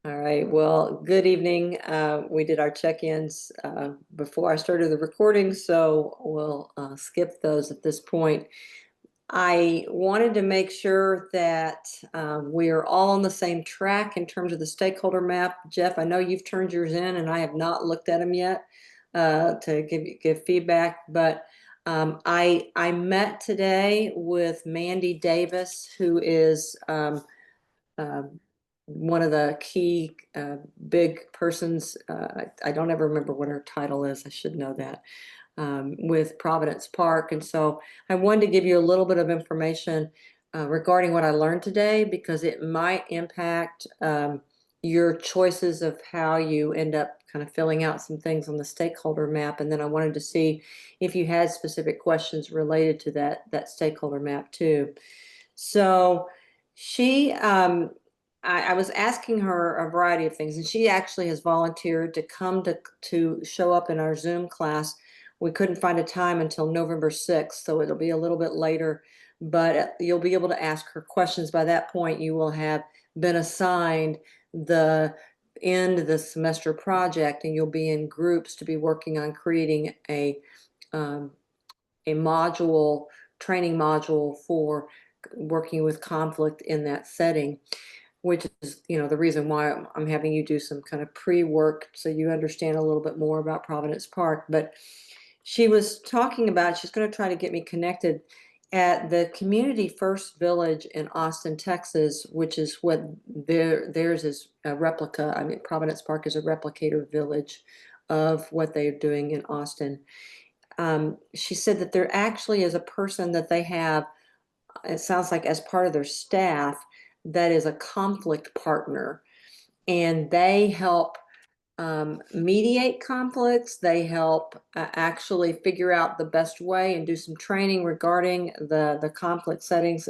All right. Well, good evening. We did our check-ins before I started the recording, so we'll skip those at this point. I wanted to make sure that we are all on the same track in terms of the stakeholder map. Jeff, I know you've turned yours in, and I have not looked at them yet to give feedback. But I met today with Mandy Davis, who is uh, one of the key big persons. I don't ever remember what her title is. I should know that. With Providence Park. And so I wanted to give you a little bit of information regarding what I learned today because it might impact your choices of how you end up kind of filling out some things on the stakeholder map. And then I wanted to see if you had specific questions related to that stakeholder map too. So she, I was asking her a variety of things, and she actually has volunteered to come to show up in our Zoom class. We couldn't find a time until November 6th, so it'll be a little bit later, but you'll be able to ask her questions. By that point, you will have been assigned the end of the semester project, and you'll be in groups to be working on creating um, a module, training module for working with conflict in that setting, which is, the reason why I'm having you do some kind of pre-work so you understand a little bit more about Providence Park. But she was talking about she's going to try to get me connected at the Community First Village in Austin, Texas, which is what theirs is a replica. I mean, Providence Park is a replicator village of what they're doing in Austin. She said that there actually is a person that they have, it sounds like as part of their staff, that is a conflict partner. And they help mediate conflicts. They help actually figure out the best way and do some training regarding the conflict settings.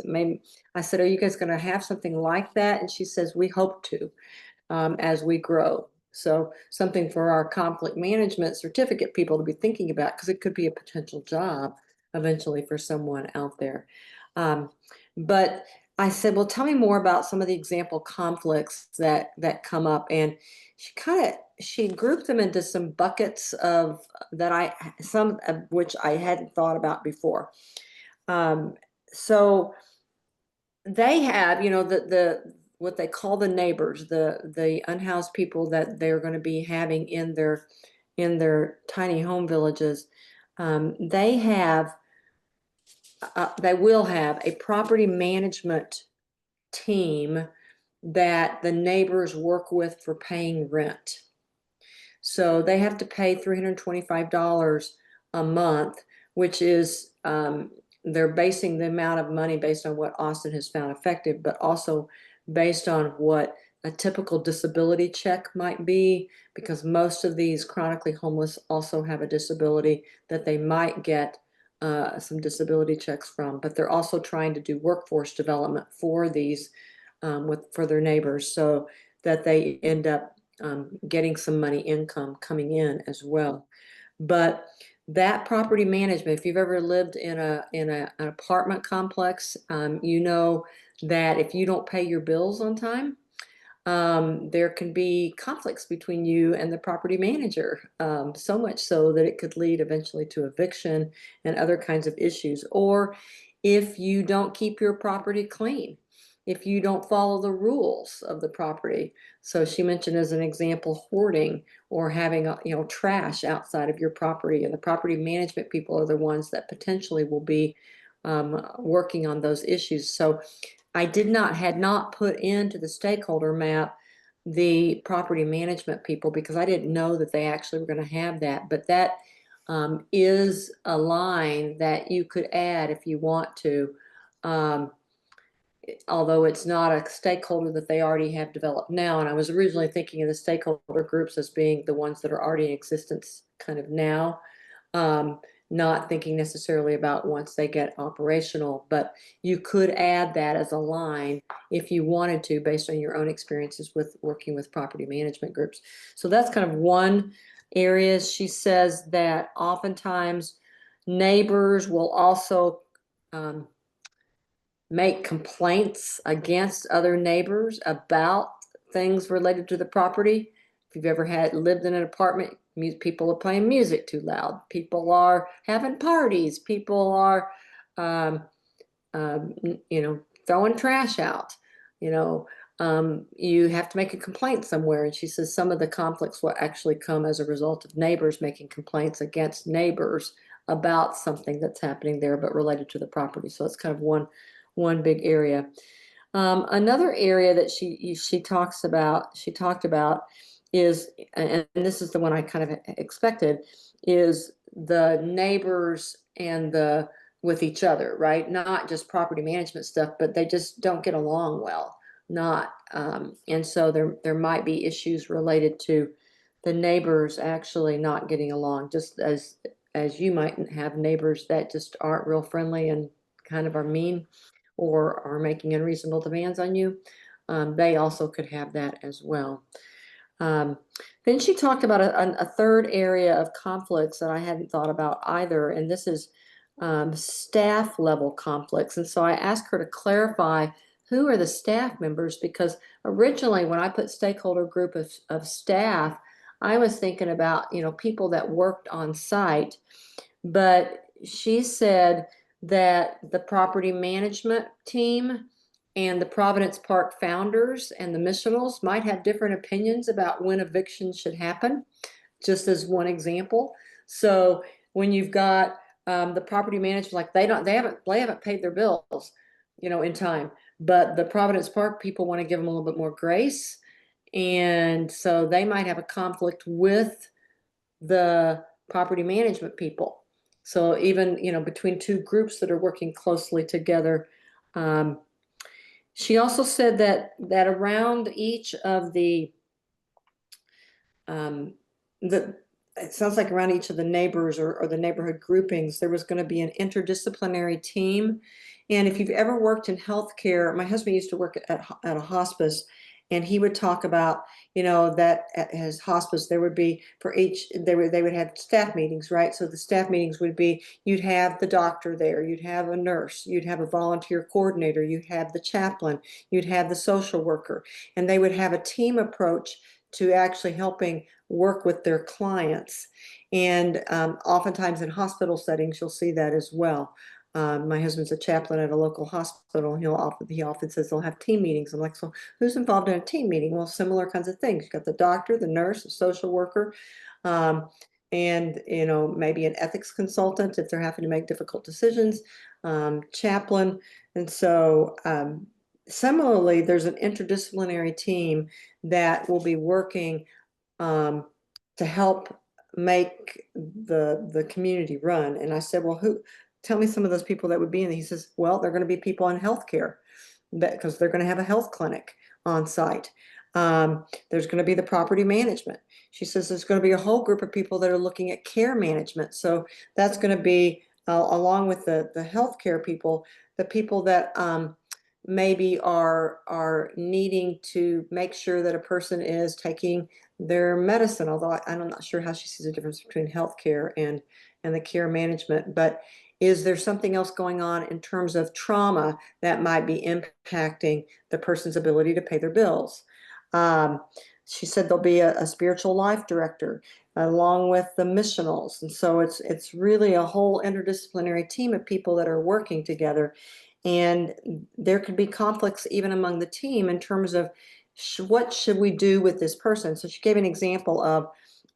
I said, are you guys going to have something like that? And she says, we hope to as we grow. So something for our conflict management certificate people to be thinking about because it could be a potential job eventually for someone out there. Um, but I said, well, tell me more about some of the example conflicts that come up. And she grouped them into some buckets of some of which I hadn't thought about before. Um, so they have, the what they call the neighbors, the unhoused people that they're going to be having in their tiny home villages. They have they will have a property management team that the neighbors work with for paying rent. So they have to pay $325 a month, which is they're basing the amount of money based on what Austin has found effective, but also based on what a typical disability check might be, because most of these chronically homeless also have a disability that they might get some disability checks from, but they're also trying to do workforce development for these for their neighbors so that they end up getting some money income coming in as well. But that property management, if you've ever lived in an apartment complex, you know that if you don't pay your bills on time, there can be conflicts between you and the property manager, so much so that it could lead eventually to eviction and other kinds of issues. Or if you don't keep your property clean, if you don't follow the rules of the property. So she mentioned as an example, hoarding or having trash outside of your property, and the property management people are the ones that potentially will be working on those issues. So I had not put into the stakeholder map the property management people because I didn't know that they actually were going to have that. But that is a line that you could add if you want to, um, although it's not a stakeholder that they already have developed now. And I was originally thinking of the stakeholder groups as being the ones that are already in existence kind of now. Not thinking necessarily about once they get operational, but you could add that as a line if you wanted to, based on your own experiences with working with property management groups. So that's kind of one area. She says that oftentimes neighbors will also make complaints against other neighbors about things related to the property. If you've ever lived in an apartment, people are playing music too loud. People are having parties. People are, um, throwing trash out. You know, you have to make a complaint somewhere. And she says some of the conflicts will actually come as a result of neighbors making complaints against neighbors about something that's happening there, but related to the property. So it's kind of one big area. Another area that she talked about is, and this is the one I kind of expected, is the neighbors and with each other, right? Not just property management stuff, but they just don't get along well. And so there might be issues related to the neighbors actually not getting along, just as you might have neighbors that just aren't real friendly and kind of are mean or are making unreasonable demands on you. They also could have that as well. Um, then she talked about a third area of conflicts that I hadn't thought about either, and this is staff level conflicts. And so I asked her to clarify who are the staff members, because originally when I put stakeholder group of staff, I was thinking about, people that worked on site, but she said that the property management team and the Providence Park founders and the missionals might have different opinions about when evictions should happen, just as one example. So when you've got the property management, like they haven't paid their bills, in time, but the Providence Park people want to give them a little bit more grace, and so they might have a conflict with the property management people. So even, between two groups that are working closely together. She also said that around each of um, the it sounds like around each of the neighbors or the neighborhood groupings, there was going to be an interdisciplinary team. And if you've ever worked in healthcare, my husband used to work at a hospice, and he would talk about, that at his hospice there would be for each they would have staff meetings, right? So the staff meetings would be, you'd have the doctor there, you'd have a nurse, you'd have a volunteer coordinator, you'd have the chaplain, you'd have the social worker, and they would have a team approach to actually helping work with their clients. And oftentimes in hospital settings, you'll see that as well. My husband's a chaplain at a local hospital. He often says they'll have team meetings. I'm like, so who's involved in a team meeting? Well, similar kinds of things. You've got the doctor, the nurse, the social worker, um, and maybe an ethics consultant if they're having to make difficult decisions, chaplain. And so similarly, there's an interdisciplinary team that will be working um, to help make the community run. And I said, well, tell me some of those people that would be in. He says, well, they're going to be people in healthcare, because they're going to have a health clinic on site. There's going to be the property management. She says there's going to be a whole group of people that are looking at care management. So that's going to be along with the healthcare people, the people that maybe are needing to make sure that a person is taking their medicine, although I'm not sure how she sees the difference between healthcare and the care management. But is there something else going on in terms of trauma that might be impacting the person's ability to pay their bills? She said there'll be a spiritual life director along with the missionals. And so it's really a whole interdisciplinary team of people that are working together. And there could be conflicts even among the team in terms of what should we do with this person. So she gave an example of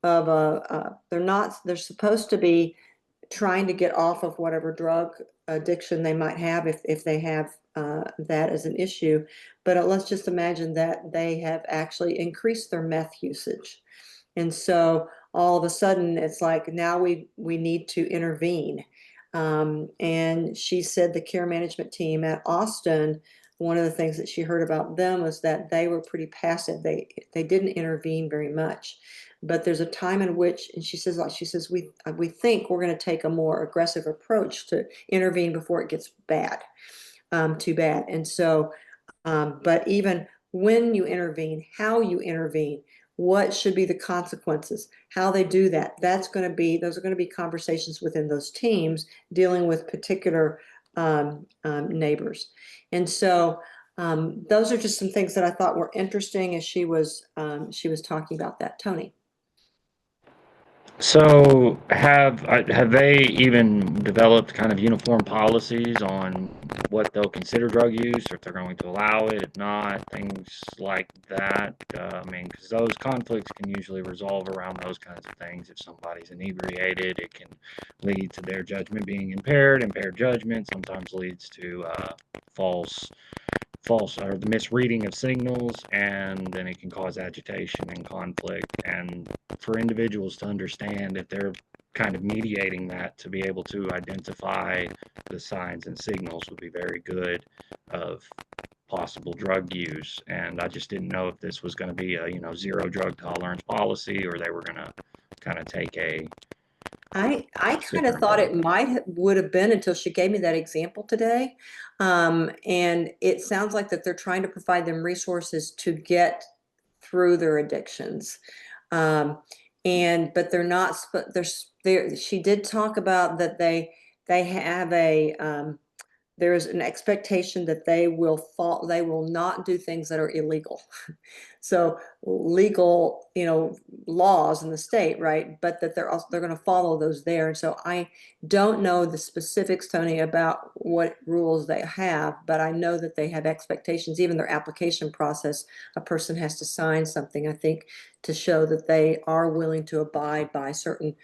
they're supposed to be trying to get off of whatever drug addiction they might have if they have that as an issue. But let's just imagine that they have actually increased their meth usage. And so all of a sudden it's like now we need to intervene. And she said the care management team at Austin, one of the things that she heard about them was that they were pretty passive. They didn't intervene very much. But there's a time in which, and she says we think we're going to take a more aggressive approach to intervene before it gets too bad. And so, but even when you intervene, how you intervene, what should be the consequences, how they do that, those are going to be conversations within those teams dealing with particular neighbors. And so Those are just some things that I thought were interesting as she was talking about that. Tony. So have they even developed kind of uniform policies on what they'll consider drug use, or if they're going to allow it, if not, things like that? I mean, because those conflicts can usually resolve around those kinds of things. If somebody's inebriated, it can lead to their judgment being impaired. Impaired judgment sometimes leads to false false or the misreading of signals, and then it can cause agitation and conflict. And for individuals to understand if they're kind of mediating that, to be able to identify the signs and signals would be very good of possible drug use. And I just didn't know if this was going to be a zero drug tolerance policy, or they were going to kind of take a I kind of different thought approach. it would have been until she gave me that example today. And it sounds like that they're trying to provide them resources to get through their addictions. Um, and but they're not, she did talk about that they have there is an expectation that they will not do things that are illegal. So legal, laws in the state, right? But that they're going to follow those there. And so I don't know the specifics, Tony, about what rules they have, but I know that they have expectations. Even their application process, a person has to sign something, I think, to show that they are willing to abide by certain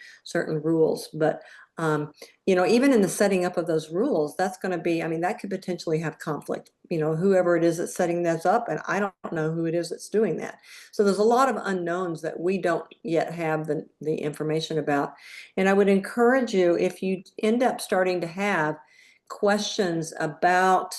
rules. But even in the setting up of those rules, that's going to be, I mean, that could potentially have conflict, whoever it is that's setting those up, and I don't know who it is that's doing that. So there's a lot of unknowns that we don't yet have the information about. And I would encourage you, if you end up starting to have questions about,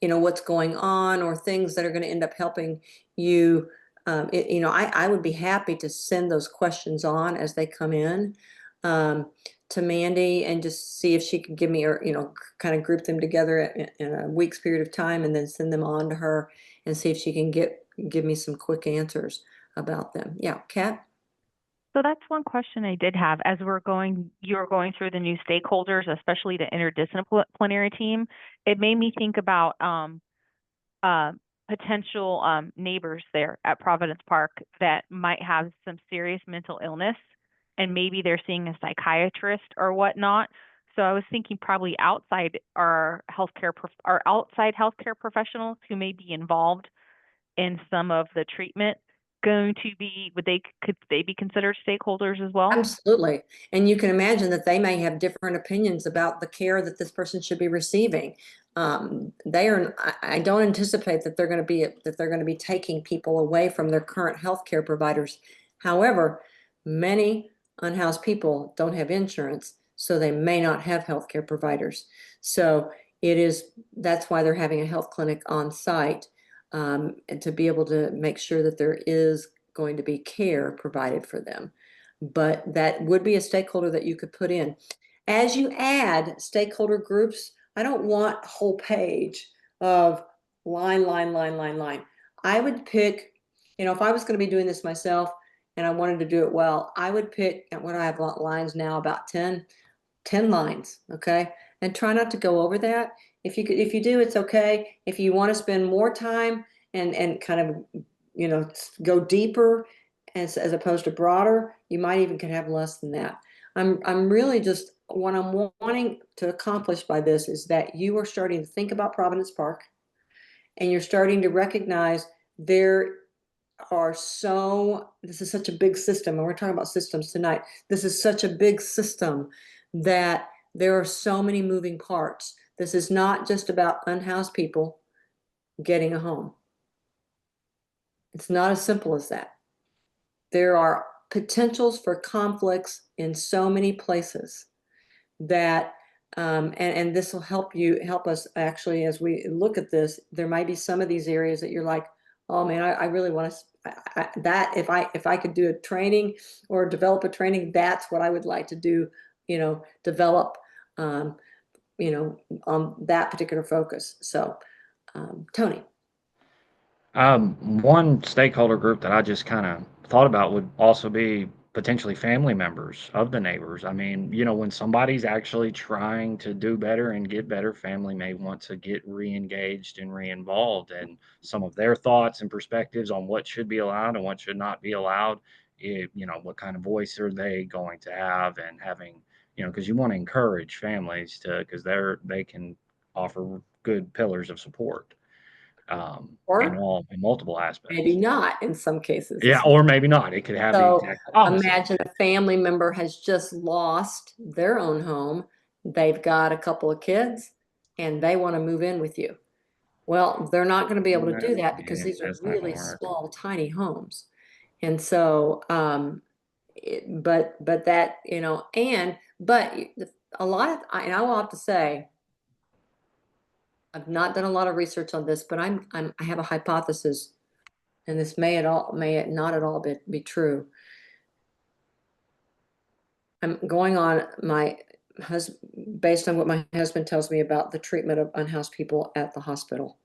what's going on or things that are going to end up helping you, I would be happy to send those questions on as they come in um, to Mandy and just see if she could give me, or kind of group them together in a week's period of time and then send them on to her and see if she can give me some quick answers about them. Yeah, Kat? So that's one question I did have. As you're going through the new stakeholders, especially the interdisciplinary team, it made me think about uh, potential neighbors there at Providence Park that might have some serious mental illness, and maybe they're seeing a psychiatrist or whatnot. So I was thinking probably our outside healthcare professionals who may be involved in some of the treatment going to be could they be considered stakeholders as well? Absolutely. And you can imagine that they may have different opinions about the care that this person should be receiving. I don't anticipate that they're going to be taking people away from their current healthcare providers. However, many unhoused people don't have insurance, so they may not have healthcare providers. So that's why they're having a health clinic on site, and to be able to make sure that there is going to be care provided for them. But that would be a stakeholder that you could put in. As you add stakeholder groups, I don't want a whole page of line, line, line, line, line. I would pick, if I was going to be doing this myself and I wanted to do it well, I would pick, and what I have lines now, about 10 lines, okay? And try not to go over that. If you do, it's okay. If you want to spend more time and kind of, go deeper as opposed to broader, you might even could have less than that. I'm really just what I'm wanting to accomplish by this is that you are starting to think about Providence Park and you're starting to recognize there this is such a big system, and we're talking about systems tonight. This is such a big system that there are so many moving parts. This is not just about unhoused people getting a home. It's not as simple as that. There are potentials for conflicts in so many places that and this will help us actually as we look at this. There might be some of these areas that you're like, oh man, I really want to that if I could do a training or develop a training, that's what I would like to do, develop um, on that particular focus. So Tony. One stakeholder group that I just kind of thought about would also be potentially family members of the neighbors. I mean, you know, when somebody's actually trying to do better and get better, family may want to get re-engaged and re-involved in some of their thoughts and perspectives on what should be allowed and what should not be allowed. You know, what kind of voice are they going to have, and having, you know, because you want to encourage families to, because they can offer good pillars of support Or in multiple maybe aspects. not in some cases. Yeah, or maybe not. It could have the So exact opposite imagine a effect. family member has just lost their own home. They've got a couple of kids and they want to move in with you. Well, they're not going to be able to do that because Yeah, these are that's not really gonna work. small, tiny homes. And so, but that, you know, but a lot of, and I will have to say, I've not done a lot of research on this, but I have a hypothesis, and this may it not at all be true. I'm going on my husband, based on what my husband tells me about the treatment of unhoused people at the hospital.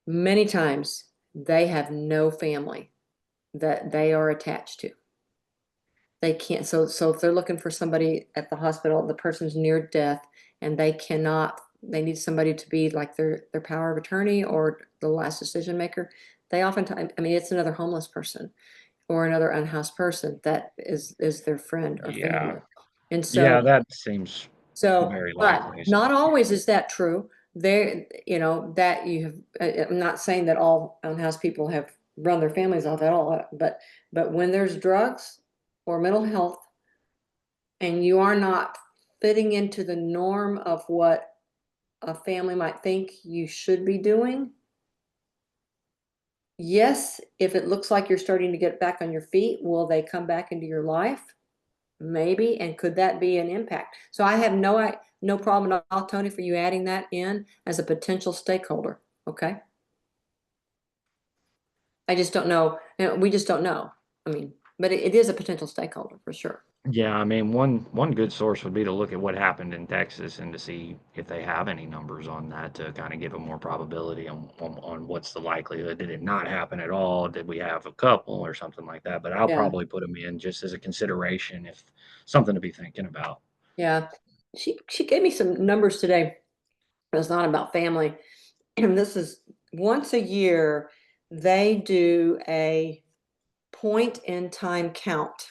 Many times they have no family that they are attached to. They can't, so if they're looking for somebody at the hospital, the person's near death and they need somebody to be like their power of attorney or the last decision maker. They oftentimes, I mean, it's another homeless person or another unhoused person that is their friend or Yeah. family. And Yeah, so, that seems so, very but likely. not always is that true. There, you know, that you have, I'm not saying that all unhoused people have run their families off at all, but when there's drugs or mental health and you are not fitting into the norm of what a family might think you should be doing, yes, if it looks like you're starting to get back on your feet, will they come back into your life? Maybe, and could that be an impact? So I have no problem at all, Tony, for you adding that in as a potential stakeholder, okay? I just don't know, we just don't know. I mean, but it is a potential stakeholder for sure. Yeah, I mean, one good source would be to look at what happened in Texas and to see if they have any numbers on that to kind of give a more probability on what's the likelihood. Did it not happen at all? Did we have a couple or something like that? But I'll Yeah, probably put them in just as a consideration, if something to be thinking about. yeah. She gave me some numbers today. It's not about family. And this is once a year, they do a point in time count.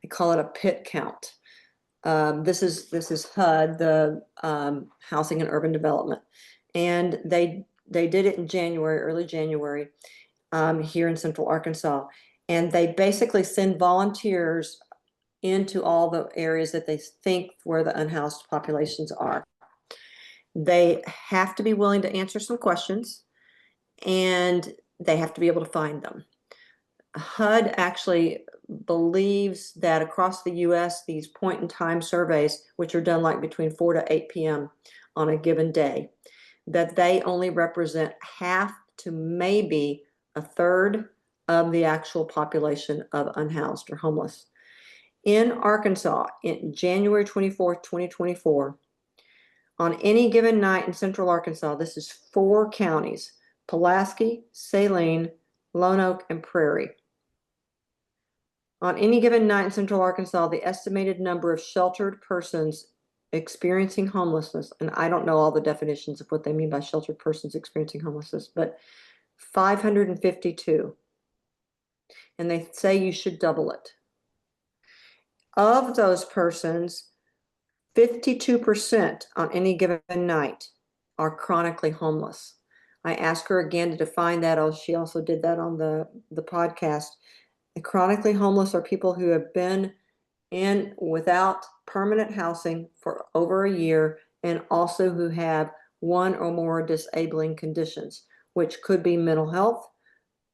They call it a pit count. This is HUD, the Housing and Urban Development, and they did it in January, early January, here in Central Arkansas, and they basically send volunteers into all the areas that they think where the unhoused populations are. They have to be willing to answer some questions, and they have to be able to find them. HUD actually believes that across the US, these point in time surveys, which are done like between 4 to 8 p.m. on a given day, that they only represent half to maybe a third of the actual population of unhoused or homeless. In Arkansas, in January 24th, 2024, on any given night in Central Arkansas, this is 4 counties: Pulaski, Saline, Lone Oak, and Prairie. On any given night in Central Arkansas, the estimated number of sheltered persons experiencing homelessness, and I don't know all the definitions of what they mean by sheltered persons experiencing homelessness, but 552. And they say you should double it. Of those persons, 52% on any given night are chronically homeless. I asked her again to define that. She also did that on the podcast. And chronically homeless are people who have been in without permanent housing for over a year, and also who have one or more disabling conditions, which could be mental health,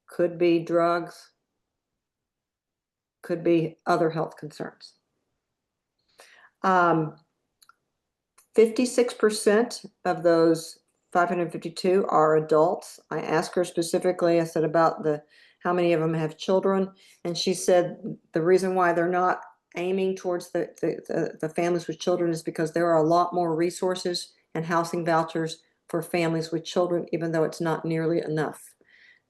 could be drugs, could be other health concerns. 56% of those 552 are adults. I asked her specifically, I said about how many of them have children, and she said the reason why they're not aiming towards the families with children is because there are a lot more resources and housing vouchers for families with children, even though it's not nearly enough.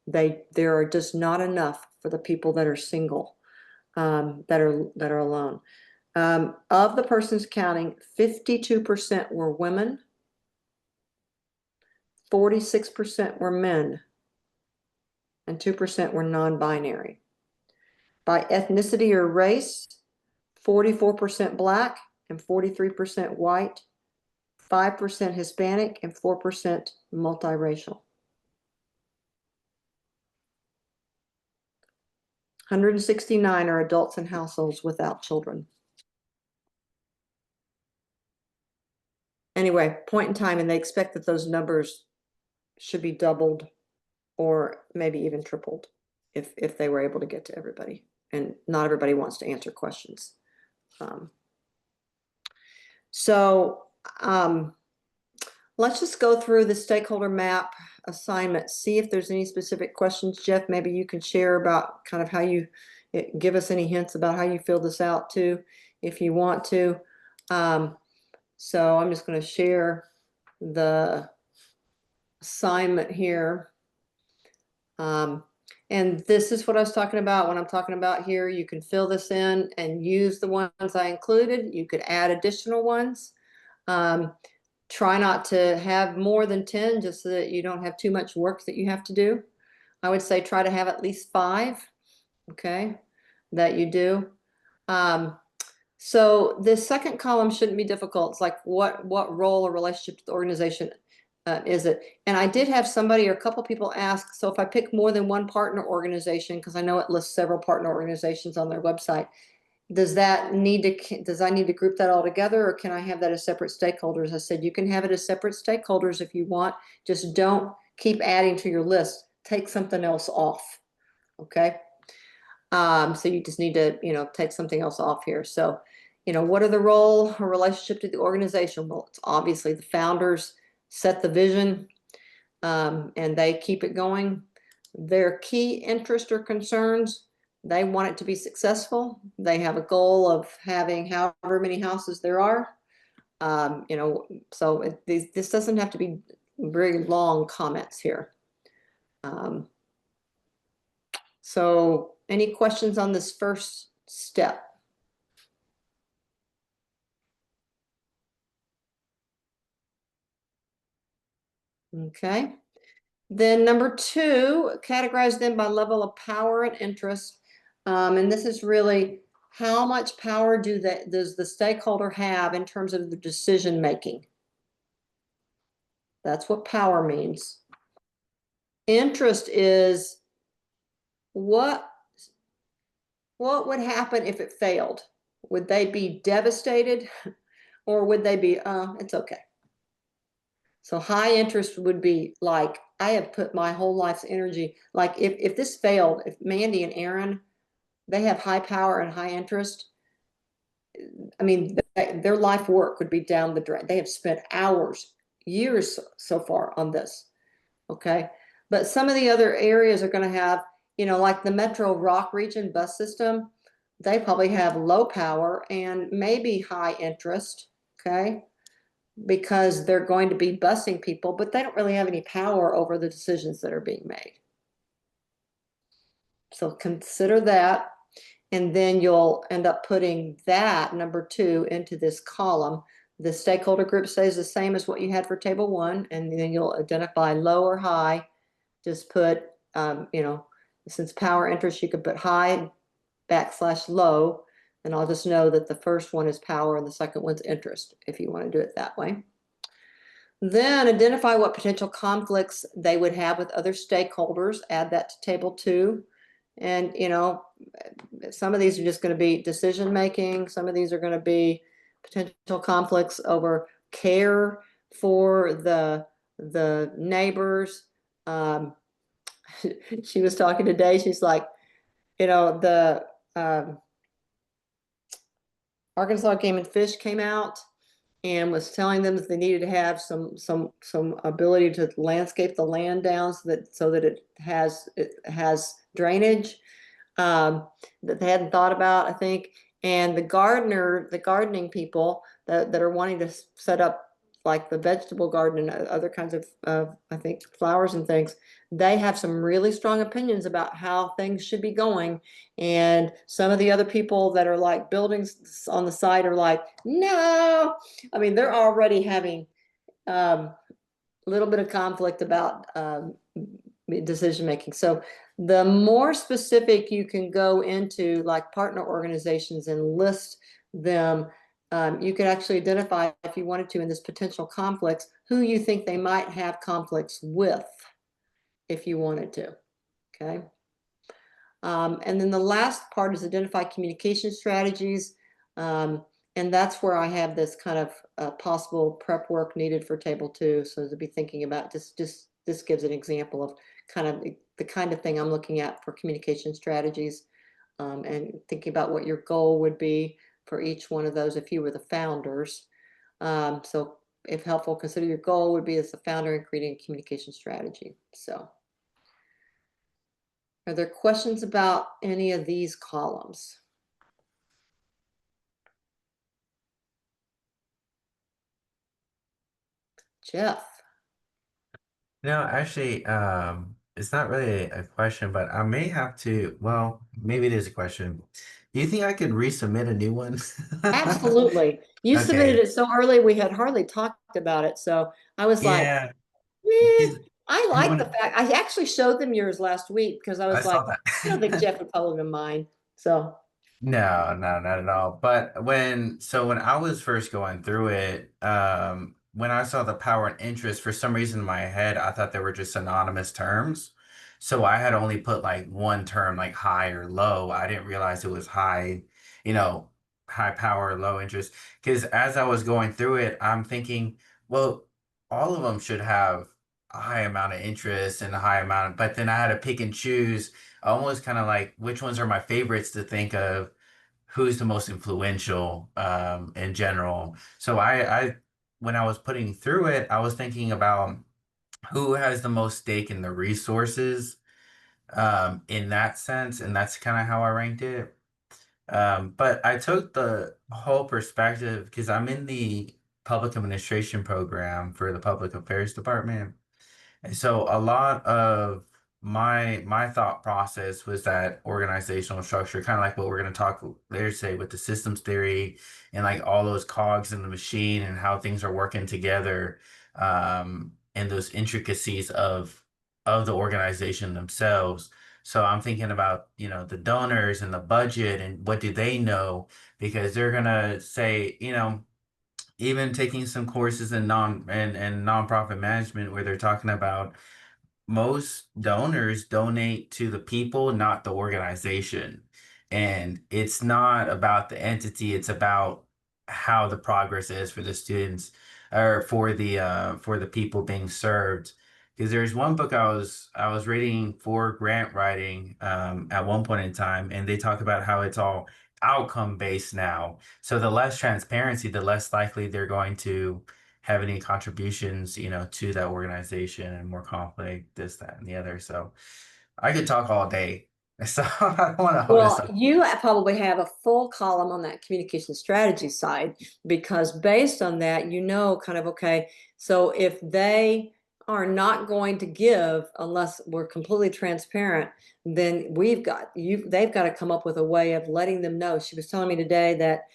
There are just not enough for the people that are single. that are alone. Of the persons counting, 52% were women, 46% were men, and 2% were non-binary. By ethnicity or race, 44% Black and 43% white, 5% Hispanic, and 4% multiracial. 169 are adults in households without children. Anyway, point in time, and they expect that those numbers should be doubled or maybe even tripled if they were able to get to everybody. And not everybody wants to answer questions. Let's just go through the stakeholder map assignment, see if there's any specific questions. Jeff, maybe you can share about kind of how you give us any hints about how you fill this out too, if you want to. So I'm just going to share the assignment here. And this is what I was talking about when I'm talking about here. You can fill this in and use the ones I included. You could add additional ones. Try not to have more than 10 just so that you don't have too much work that you have to do. I would say try to have at least 5, okay, that you do. So this second column shouldn't be difficult. It's like what role or relationship to the organization is it? And I did have somebody or a couple people ask, so if I pick more than one partner organization, because I know it lists several partner organizations on their website, does I need to group that all together, or can I have that as separate stakeholders? I said, you can have it as separate stakeholders if you want, just don't keep adding to your list. Take something else off, okay? So you just need to, take something else off here. So, what are the role or relationship to the organization? Well, it's obviously the founders set the vision, and they keep it going. Their key interest or concerns, they want it to be successful. They have a goal of having however many houses there are. So this doesn't have to be very long comments here. So any questions on this first step? Okay. Then number 2, categorize them by level of power and interest. And this is really how much power does the stakeholder have in terms of the decision making? That's what power means. Interest is what would happen if it failed? Would they be devastated, or would they be, it's okay? So high interest would be like, I have put my whole life's energy, like if this failed, if Mandy and Aaron, they have high power and high interest, I mean, their life work would be down the drain. They have spent hours, years so far on this, okay? But some of the other areas are going to have, like the Metro Rock Region bus system, they probably have low power and maybe high interest, okay? Because they're going to be busing people, but they don't really have any power over the decisions that are being made. So consider that, and then you'll end up putting that, number 2, into this column. The stakeholder group stays the same as what you had for table 1, and then you'll identify low or high. Just put, since power interest, you could put high / low, and I'll just know that the first one is power and the second one's interest, if you want to do it that way. Then identify what potential conflicts they would have with other stakeholders. Add that to table 2. And, some of these are just going to be decision making. Some of these are going to be potential conflicts over care for the neighbors. She was talking today. She's like, the Arkansas Game and Fish came out and was telling them that they needed to have some ability to landscape the land down so that it has drainage that they hadn't thought about, I think. And the gardening people that are wanting to set up like the vegetable garden and other kinds of, I think, flowers and things, they have some really strong opinions about how things should be going. And some of the other people that are like buildings on the side are like, no. I mean, they're already having a little bit of conflict about decision making. So the more specific you can go into like partner organizations and list them, you can actually identify, if you wanted to, in this potential conflicts, who you think they might have conflicts with, if you wanted to. Okay. And then the last part is identify communication strategies. And that's where I have this kind of possible prep work needed for table 2. So to be thinking about this gives an example of kind of the kind of thing I'm looking at for communication strategies, and thinking about what your goal would be for each one of those if you were the founders. So if helpful, consider your goal would be as the founder in creating a communication strategy. So are there questions about any of these columns? Jeff? No, actually, it's not really a question, but I may have to, well, maybe it is a question. Do you think I could resubmit a new one? Absolutely. You submitted Okay. it so early, we had hardly talked about it. So I was like, Yeah. eh, 'Cause I you like the wanna- fact, I actually showed them yours last week because I I was like, saw that. I don't think Jeff would probably mind. So, No, no, not at all. But when I was first going through it, when I saw the power and interest, for some reason in my head, I thought they were just synonymous terms. So I had only put like one term, like high or low. I didn't realize it was high, you know, high power, low interest. Because as I was going through it, I'm thinking, well, all of them should have a high amount of interest and a high amount, but then I had to pick and choose almost kind of like which ones are my favorites to think of who's the most influential in general. So I when I was putting through it, I was thinking about who has the most stake in the resources in that sense, and that's kind of how I ranked it. But I took the whole perspective because I'm in the public administration program for the public affairs department. And so a lot of my thought process was that organizational structure, kind of like what we're going to talk later today with the systems theory and like all those cogs in the machine and how things are working together, and those intricacies of the organization themselves. So I'm thinking about, the donors and the budget and what do they know, because they're gonna say, even taking some courses in and nonprofit management where they're talking about most donors donate to the people, not the organization. And it's not about the entity, it's about how the progress is for the students or for the people being served. Because there's one book I was reading for grant writing at one point in time, and they talk about how it's all outcome based now. So the less transparency, the less likely they're going to have any contributions, to that organization, and more conflict, this, that, and the other. So I could talk all day. So I don't want to hold us well, up. you probably have a full column on that communication strategy side, because based on that, kind of, okay, so if they are not going to give unless we're completely transparent, then they've got to come up with a way of letting them know. She was telling me today that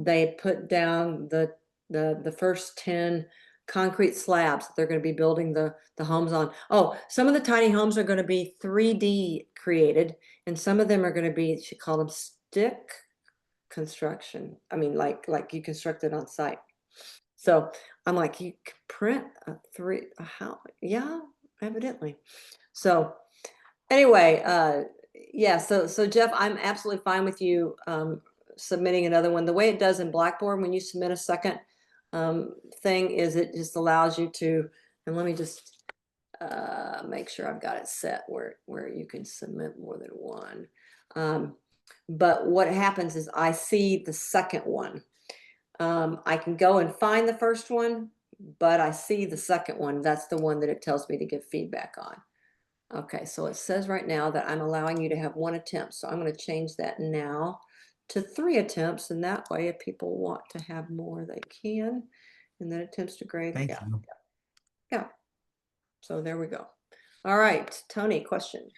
they had put down the first 10 concrete slabs that they're going to be building the homes on. Oh, some of the tiny homes are going to be 3D created, and some of them are going to be, she called them stick construction. I mean, like you construct it on site. So I'm like, you can print a house? Yeah, evidently. So anyway, yeah. So Jeff, I'm absolutely fine with you submitting another one. The way it does in Blackboard when you submit a second thing is it just allows you to, and let me just make sure I've got it set where you can submit more than one. But what happens is I see the second one. I can go and find the first one, but I see the second one. That's the one that it tells me to give feedback on. Okay, so it says right now that I'm allowing you to have 1 attempt. So I'm going to change that now to 3 attempts. And that way, if people want to have more, they can. and then attempts to grade. Thank Yeah, you. yeah. So there we go. All right, Tony, question.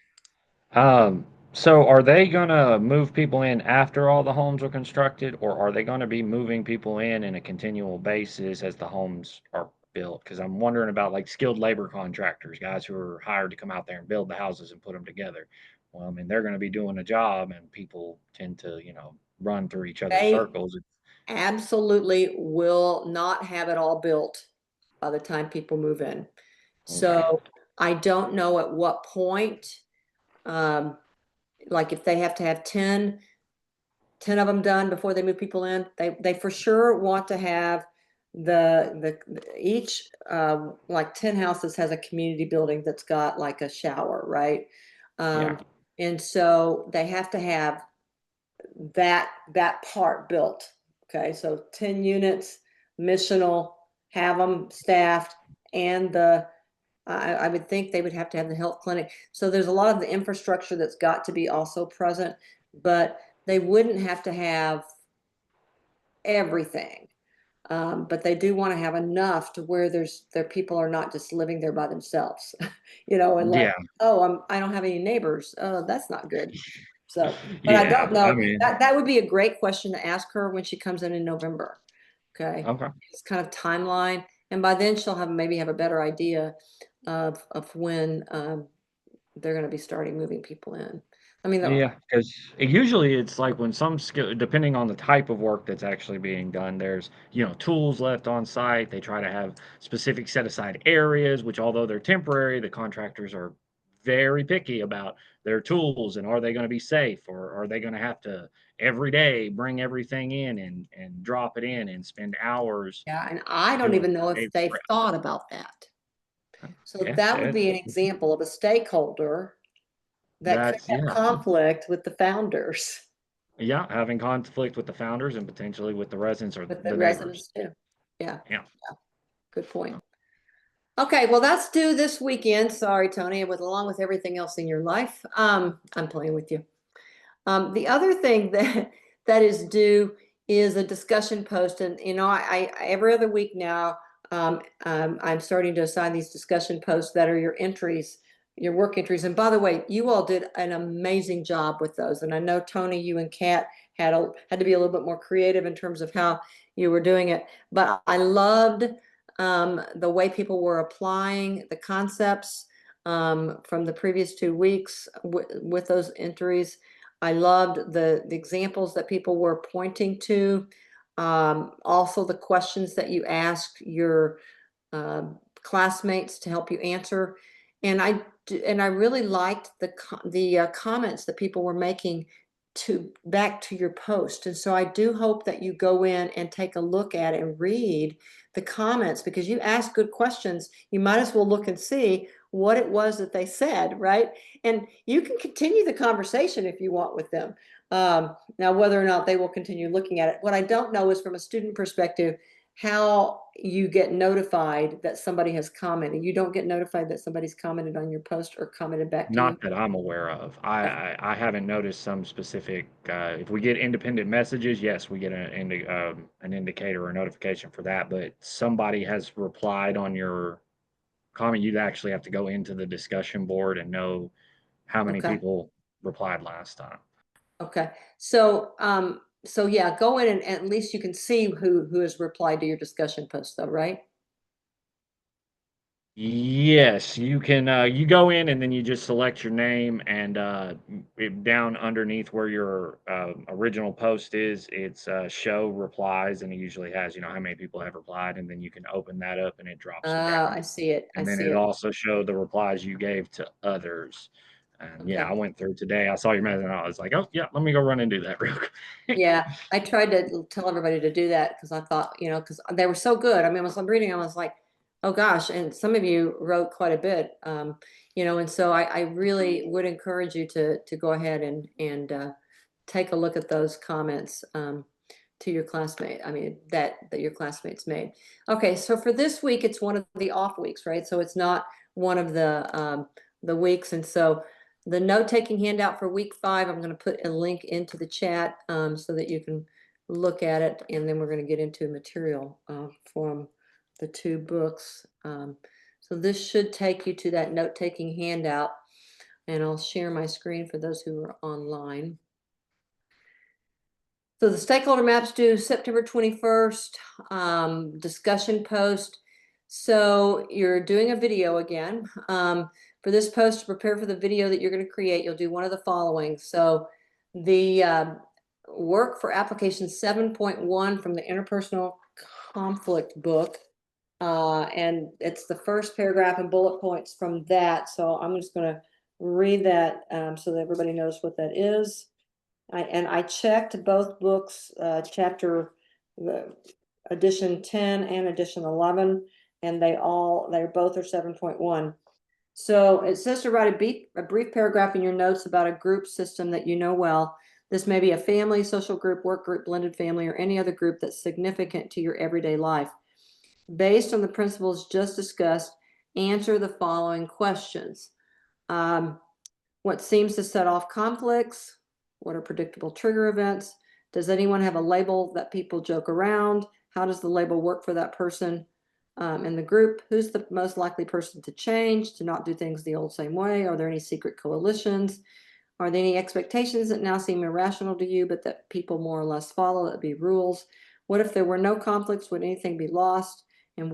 So are they gonna move people in after all the homes are constructed, or are they gonna be moving people in a continual basis as the homes are built? Because I'm wondering about like skilled labor contractors, guys who are hired to come out there and build the houses and put them together. Well, I mean, they're gonna be doing a job, and people tend to, run through each other's They circles. absolutely will not have it all built by the time people move in. Okay. So I don't know at what point, like if they have to have 10 of them done before they move people in, they for sure want to have each, like 10 houses has a community building that's got like a shower, right? Yeah. And so they have to have that part built. Okay, so 10 units, missional, have them staffed, and I would think they would have to have the health clinic. So there's a lot of the infrastructure that's got to be also present, but they wouldn't have to have everything. But they do want to have enough to where their people are not just living there by themselves, and like, Yeah. oh, I don't have any neighbors. Oh, that's not good. So, but I Yeah. don't I know. mean, That would be a great question to ask her when she comes in November. Okay. okay. It's kind of timeline. And by then she'll maybe have a better idea of when they're going to be starting moving people in. I mean, Yeah, because usually it's like when some skill, depending on the type of work that's actually being done, there's, tools left on site. They try to have specific set aside areas, which although they're temporary, the contractors are very picky about their tools and are they going to be safe, or are they going to have to every day bring everything in and drop it in and spend hours yeah, and I don't doing even know if safe they've prep. thought about that. So Yeah, that would yeah, be an example of a stakeholder that could that's have yeah. conflict with the founders, Yeah, having conflict with the founders and potentially with the residents or with the the neighbors. residents too. Yeah, Yeah. good point. Okay, well, that's due this weekend. Sorry, Tony, along with everything else in your life. I'm playing with you. The other thing that is due is a discussion post, and I every other week now, I'm starting to assign these discussion posts that are your entries, your work entries. And by the way, you all did an amazing job with those. And I know Tony, you and Kat had to be a little bit more creative in terms of how you were doing it. But I loved the way people were applying the concepts from the previous 2 weeks with those entries. I loved the examples that people were pointing to. Also the questions that you asked your classmates to help you answer. And I really liked the comments that people were making back to your post. And so I do hope that you go in and take a look at it and read the comments, because you ask good questions. You might as well look and see what it was that they said, right? And you can continue the conversation if you want with them. Now, whether or not they will continue looking at it, what I don't know is from a student perspective, how you get notified that somebody has commented. You don't get notified that somebody's commented on your post or commented back to you? Not that I'm aware of. I haven't noticed some specific, if we get independent messages, yes, we get an indicator or a notification for that, but somebody has replied on your comment, you'd actually have to go into the discussion board and know how many Okay. people replied last time. Okay. So yeah, go in and at least you can see who has replied to your discussion post though, right? Yes, you can, you go in and then you just select your name and, down underneath where your, original post is, it's, show replies, and it usually has, how many people have replied, and then you can open that up and it drops them Oh, down. I see it. I And then see it it. also showed the replies you gave to others. And yeah, Okay. I went through today. I saw your message and I was like, oh yeah, let me go run and do that real quick. Yeah, I tried to tell everybody to do that because I thought, because they were so good. I mean, I'm reading, I was like, oh gosh, and some of you wrote quite a bit, and so I really would encourage you to go ahead and take a look at those comments to your classmate. I mean, that your classmates made. Okay, so for this week, it's one of the off weeks, right? So it's not one of the weeks, and so the note-taking handout for week 5, I'm going to put a link into the chat so that you can look at it, and then we're going to get into material from the two books. So this should take you to that note-taking handout, and I'll share my screen for those who are online. So the stakeholder maps due September 21st, discussion post. So you're doing a video again. For this post, to prepare for the video that you're going to create, you'll do one of the following. So the work for application 7.1 from the interpersonal conflict book. And it's the first paragraph and bullet points from that. So I'm just going to read that so that everybody knows what that is. I checked both books, chapter edition 10 and edition 11, and they both are 7.1. So it says to write a brief paragraph in your notes about a group system that you know well. This may be a family, social group, work group, blended family, or any other group that's significant to your everyday life. Based on the principles just discussed, answer the following questions. What seems to set off conflicts? What are predictable trigger events? Does anyone have a label that people joke around? How does the label work for that person in the group? Who's the most likely person to change, to not do things the old same way? Are there any secret coalitions? Are there any expectations that now seem irrational to you, but that people more or less follow, that be rules? What if there were no conflicts? Would anything be lost? And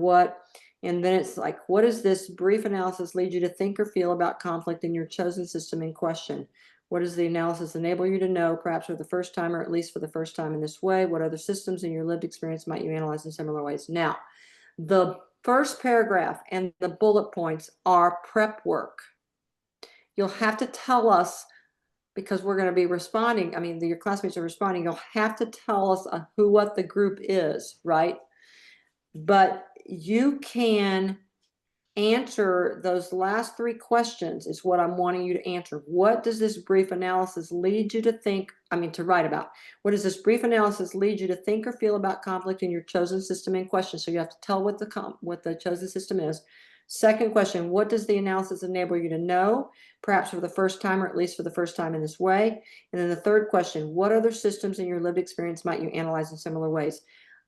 then it's like, what does this brief analysis lead you to think or feel about conflict in your chosen system in question? What does the analysis enable you to know, perhaps for the first time, or at least for the first time in this way? What other systems in your lived experience might you analyze in similar ways? Now, the first paragraph and the bullet points are prep work. You'll have to tell us, because we're going to be responding. I mean, your classmates are responding. You'll have to tell us what the group is, right? But you can answer those last three questions is what I'm wanting you to answer. What does this brief analysis lead you to think, to write about? What does this brief analysis lead you to think or feel about conflict in your chosen system in question? So you have to tell what the chosen system is. Second question, what does the analysis enable you to know, perhaps for the first time, or at least for the first time in this way? And then the third question, what other systems in your lived experience might you analyze in similar ways?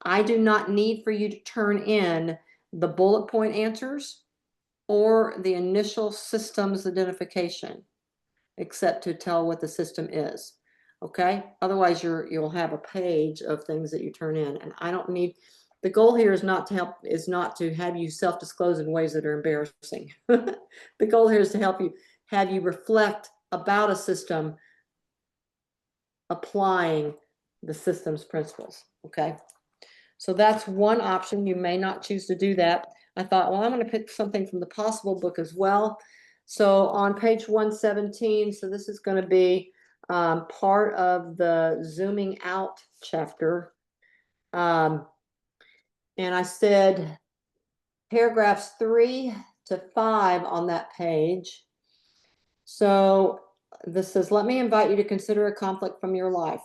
I do not need for you to turn in the bullet point answers or the initial systems identification, except to tell what the system is. Okay? Otherwise, you'll have a page of things that you turn in, and I don't need. The goal here is not to have you self-disclose in ways that are embarrassing. The goal here is to have you reflect about a system, applying the system's principles. Okay? So that's one option. You may not choose to do that. I thought, well, I'm going to pick something from the Possible book as well. So on page 117, so this is going to be part of the Zooming Out chapter. And I said paragraphs 3 to 5 on that page. So this says, let me invite you to consider a conflict from your life.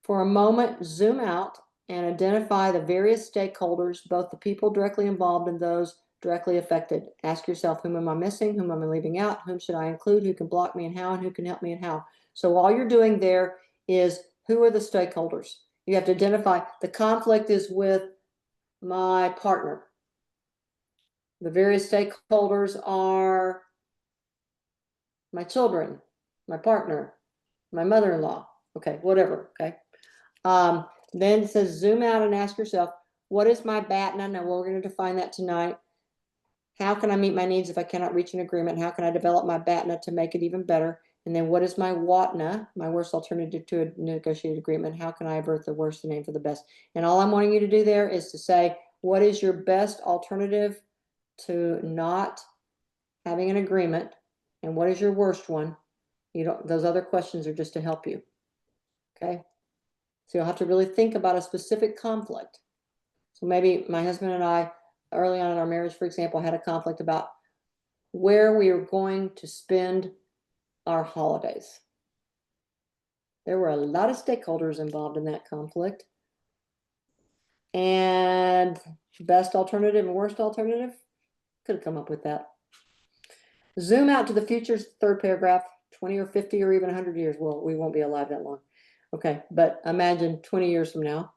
For a moment, zoom out and identify the various stakeholders, both the people directly involved and those directly affected. Ask yourself, whom am I missing? Whom am I leaving out? Whom should I include? Who can block me and how? And who can help me and how? So all you're doing there is, who are the stakeholders? You have to identify, the conflict is with my partner. The various stakeholders are my children, my partner, my mother-in-law. Okay, whatever, okay? Then it says, zoom out and ask yourself, what is my BATNA? Now, we're going to define that tonight. How can I meet my needs if I cannot reach an agreement? How can I develop my BATNA to make it even better? And then what is my WATNA, my worst alternative to a negotiated agreement? How can I avert the worst and aim for the best? And all I'm wanting you to do there is to say, what is your best alternative to not having an agreement? And what is your worst one? Those other questions are just to help you. Okay? So you'll have to really think about a specific conflict. So maybe my husband and I, early on in our marriage, for example, had a conflict about where we were going to spend our holidays. There were a lot of stakeholders involved in that conflict. And best alternative and worst alternative, could have come up with that. Zoom out to the future, third paragraph, 20 or 50 or even 100 years. Well, we won't be alive that long. Okay, but imagine 20 years from now.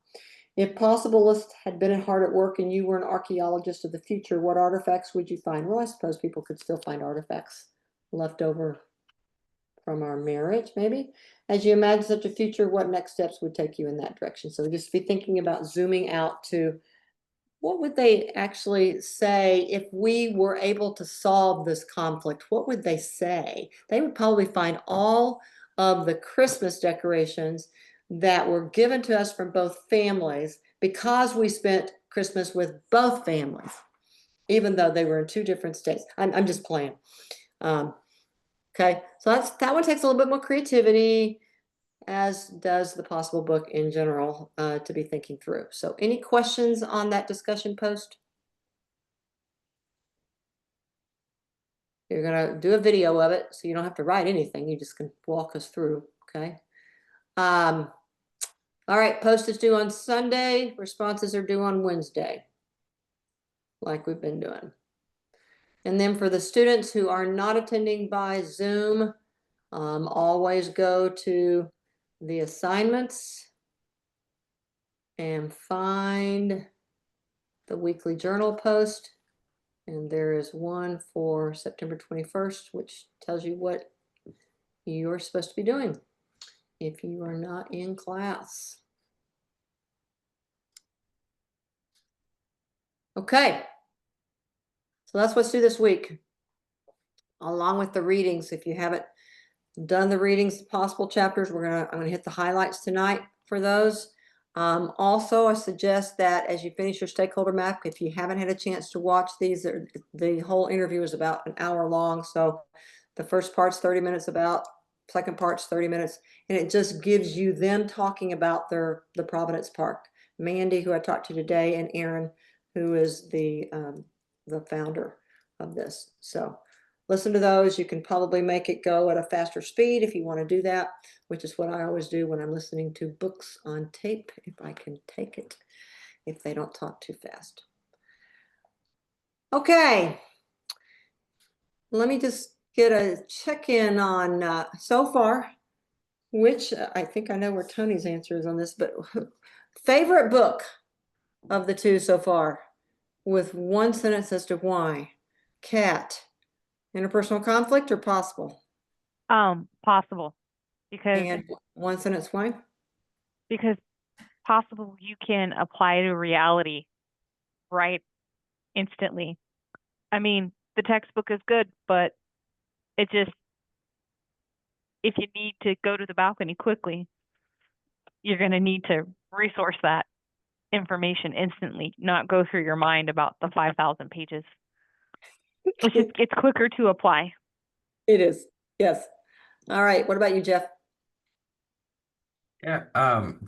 If possibilists had been hard at work and you were an archaeologist of the future, what artifacts would you find? Well, I suppose people could still find artifacts left over from our marriage, maybe. As you imagine such a future, what next steps would take you in that direction? So just be thinking about zooming out to what would they actually say if we were able to solve this conflict? What would they say? They would probably find all of the Christmas decorations that were given to us from both families because we spent Christmas with both families, even though they were in two different states. I'm just playing. Okay, so that one takes a little bit more creativity, as does the possible book in general, to be thinking through. So any questions on that discussion post? You're gonna do a video of it, so you don't have to write anything. You just can walk us through, okay? All right, post is due on Sunday. Responses are due on Wednesday, like we've been doing. And then for the students who are not attending by Zoom, always go to the assignments and find the weekly journal post. And there is one for September 21st, which tells you what you're supposed to be doing if you are not in class. Okay. So that's what's due this week, along with the readings. If you haven't done the readings, possible chapters, I'm gonna hit the highlights tonight for those. Also, I suggest that as you finish your stakeholder map, if you haven't had a chance to watch these, the whole interview is about an hour long. So the first part's 30 minutes about, second part's 30 minutes, and it just gives you them talking about the Providence Park. Mandy, who I talked to today, and Aaron, who is the founder of this. So listen to those. You can probably make it go at a faster speed if you want to do that, which is what I always do when I'm listening to books on tape, if I can take it, if they don't talk too fast. Okay. Let me just get a check-in on so far, which I think I know where Tony's answer is on this, but favorite book of the two so far, with one sentence as to why. Kat, interpersonal conflict or possible? Possible, because And one sentence why? possible you can apply to reality right instantly. I mean, the textbook is good, but it just, if you need to go to the balcony quickly, you're going to need to resource that information instantly, not go through your mind about the 5,000 pages. It's quicker to apply. It is, yes. All right, what about you, Jeff? Yeah,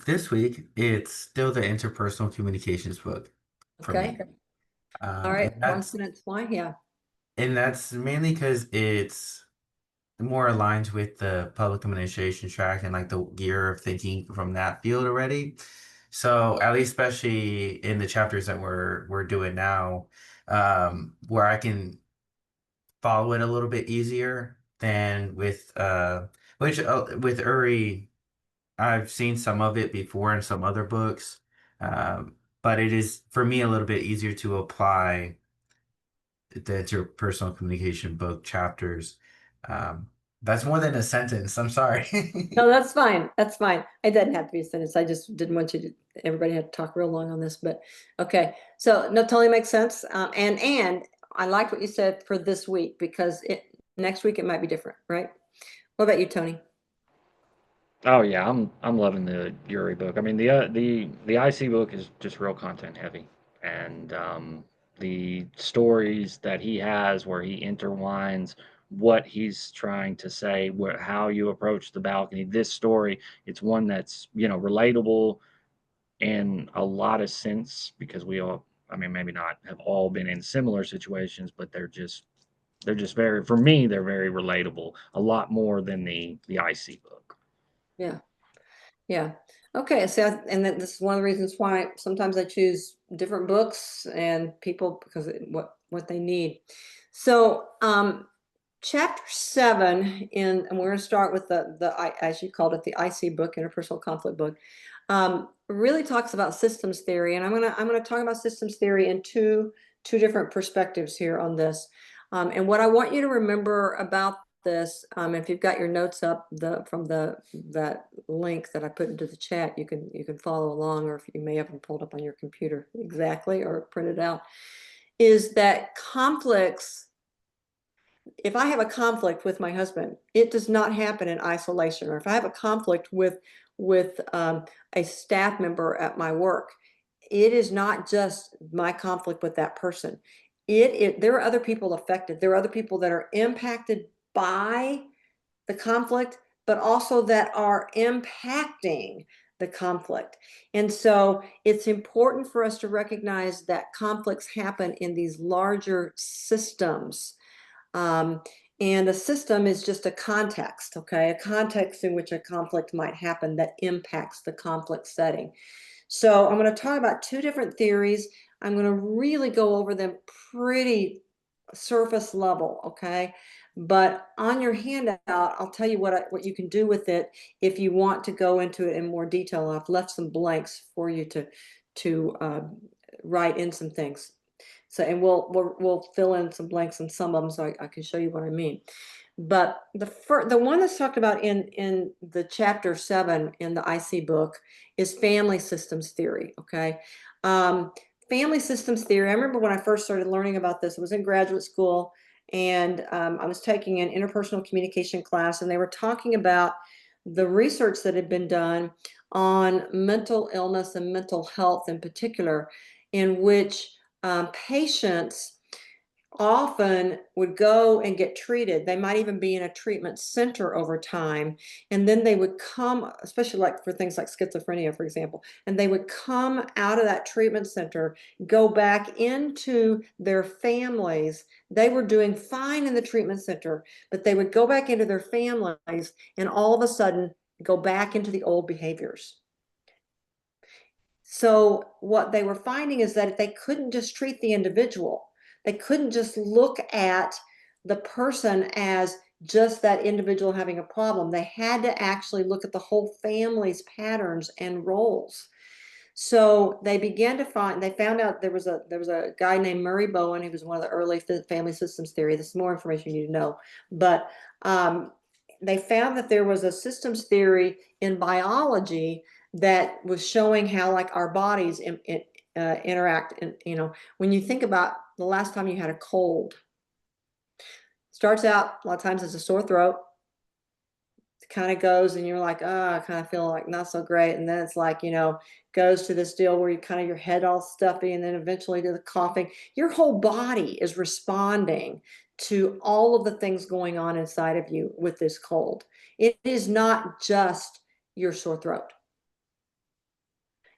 this week it's still the interpersonal communications book for me. Okay, all right, And one sentence why? Yeah. that's mainly because it's more aligned with the public administration track and like the gear of thinking from that field already. So at least especially in the chapters that we're doing now, where I can follow it a little bit easier than with with Uri, I've seen some of it before in some other books. But it is for me a little bit easier to apply the interpersonal communication book chapters. That's more than a sentence. I'm sorry. No, that's fine. That's fine. It doesn't have to be a sentence. I just didn't want you to, everybody had to talk real long on this, but okay. So no, totally makes sense. And I liked what you said for this week because next week it might be different, right? What about you, Tony? Oh yeah, I'm loving the Yuri book. I mean the IC book is just real content heavy, and the stories that he has where he intertwines what he's trying to say, how you approach the balcony. This story, it's one that's relatable in a lot of sense because we all, I mean maybe not have all been in similar situations, but they're just very, for me they're very relatable, a lot more than the IC book. Yeah. Yeah. Okay. So, and then this is one of the reasons why sometimes I choose different books and people because what they need. So, chapter 7 and we're going to start with the as you called it, the IC book, interpersonal conflict book. really talks about systems theory, and I'm gonna talk about systems theory in two different perspectives here on this. And what I want you to remember about this, if you've got your notes up from that link that I put into the chat, you can follow along, or if you may have them pulled up on your computer exactly or printed out, is that conflicts. If I have a conflict with my husband, it does not happen in isolation. Or if I have a conflict with a staff member at my work, it is not just my conflict with that person. There are other people affected. There are other people that are impacted by the conflict, but also that are impacting the conflict. And so it's important for us to recognize that conflicts happen in these larger systems. And a system is just a context, okay? A context in which a conflict might happen that impacts the conflict setting. So I'm going to talk about two different theories. I'm going to really go over them pretty surface level, okay? But on your handout, I'll tell you what you can do with it if you want to go into it in more detail. I've left some blanks for you to write in some things. So, and we'll fill in some blanks on some of them, so I can show you what I mean. But the one that's talked about in the chapter 7 in the IC book is family systems theory. Okay, family systems theory. I remember when I first started learning about this, it was in graduate school, and I was taking an interpersonal communication class, and they were talking about the research that had been done on mental illness and mental health in particular, in which patients often would go and get treated. They might even be in a treatment center over time. And then they would come, especially like for things like schizophrenia, for example, and they would come out of that treatment center, go back into their families. They were doing fine in the treatment center, but they would go back into their families and all of a sudden go back into the old behaviors. So what they were finding is that they couldn't just treat the individual. They couldn't just look at the person as just that individual having a problem. They had to actually look at the whole family's patterns and roles. So they found out there was a guy named Murray Bowen. He was one of the early family systems theory. This is more information you need to know. But they found that there was a systems theory in biology that was showing how like our bodies interact. And when you think about the last time you had a cold, starts out a lot of times as a sore throat. It kind of goes and you're like, oh, I kind of feel like not so great. And then it's like, goes to this deal where you kind of your head all stuffy, and then eventually to the coughing. Your whole body is responding to all of the things going on inside of you with this cold. It is not just your sore throat.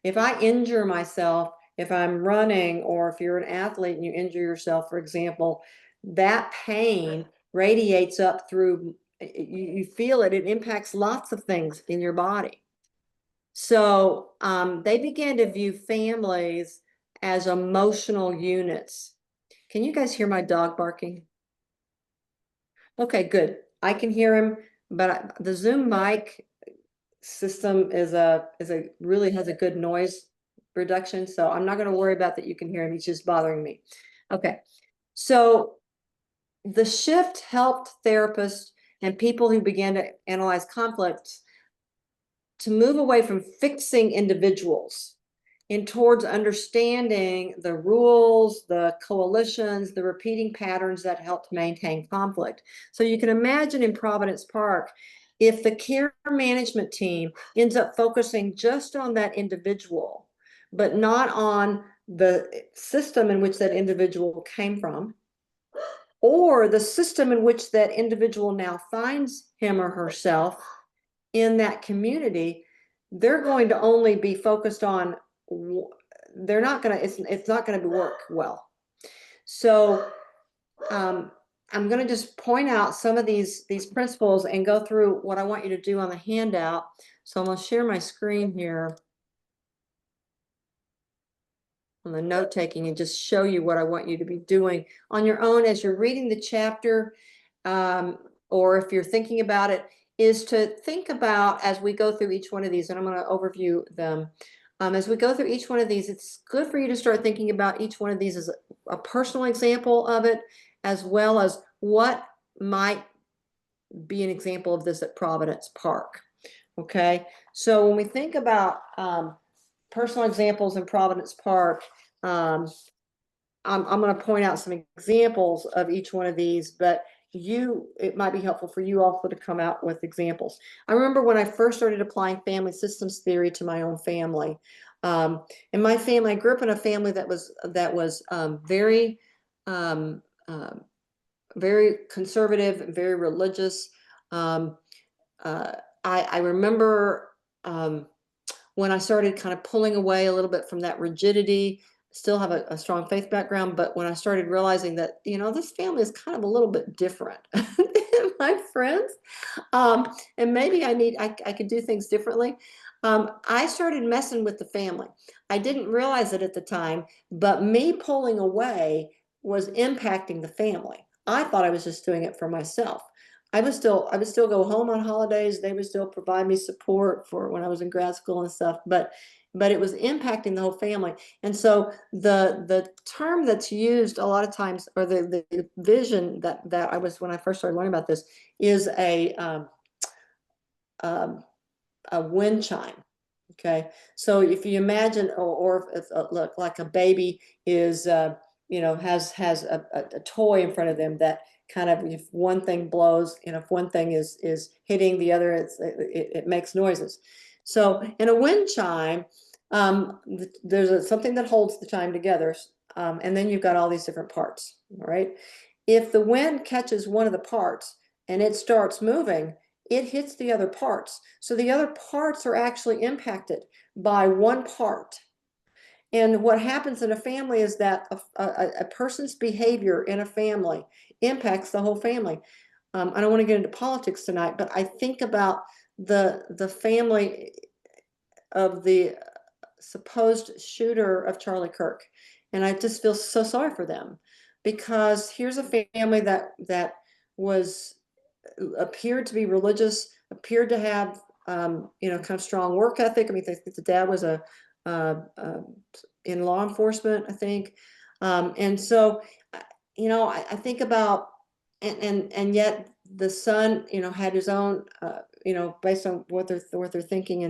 If I injure myself, if I'm running, or if you're an athlete and you injure yourself, for example, that pain radiates up through, you feel it, it impacts lots of things in your body. So they began to view families as emotional units. Can you guys hear my dog barking? Okay, good. I can hear him, but the Zoom mic system really has a good noise reduction, so I'm not going to worry about that. You can hear him. He's just bothering me. Okay, so the shift helped therapists and people who began to analyze conflicts to move away from fixing individuals and towards understanding the rules, the coalitions, the repeating patterns that helped maintain conflict. So you can imagine in Providence Park, if the care management team ends up focusing just on that individual, but not on the system in which that individual came from, or the system in which that individual now finds him or herself in that community, they're going to only be focused on, they're not going to, it's not going to work well. So I'm going to just point out some of these principles and go through what I want you to do on the handout. So I'm going to share my screen here on the note taking and just show you what I want you to be doing on your own as you're reading the chapter, or if you're thinking about it. is to think about, as we go through each one of these, and I'm going to overview them. As we go through each one of these, it's good for you to start thinking about each one of these as a personal example of it, as well as what might be an example of this at Providence Park. Okay, so when we think about personal examples in Providence Park, I'm going to point out some examples of each one of these, but it might be helpful for you also to come out with examples. I remember when I first started applying family systems theory to my own family. In my family, I grew up in a family that was very very conservative and very religious. I remember when I started kind of pulling away a little bit from that rigidity, still have a strong faith background, but when I started realizing that, this family is kind of a little bit different than my friends, and maybe I could do things differently. I started messing with the family. I didn't realize it at the time, but me pulling away was impacting the family. I thought I was just doing it for myself. I would still go home on holidays. They would still provide me support for when I was in grad school and stuff, but it was impacting the whole family. And so the term that's used a lot of times, or the vision that I was, when I first started learning about this, is a wind chime. Okay, so if you imagine, or if look, like a baby is has a toy in front of them that kind of, if one thing blows, if one thing is hitting the other, it makes noises. So in a wind chime, there's something that holds the chime together, and then you've got all these different parts. All right, if the wind catches one of the parts and it starts moving, it hits the other parts. So the other parts are actually impacted by one part. And what happens in a family is that a person's behavior in a family impacts the whole family. I don't want to get into politics tonight, but I think about the family of the supposed shooter of Charlie Kirk, and I just feel so sorry for them, because here's a family that was appeared to be religious, appeared to have kind of strong work ethic. I mean, the dad was in law enforcement, I think, and so I think about, and yet the son had his own based on what they're thinking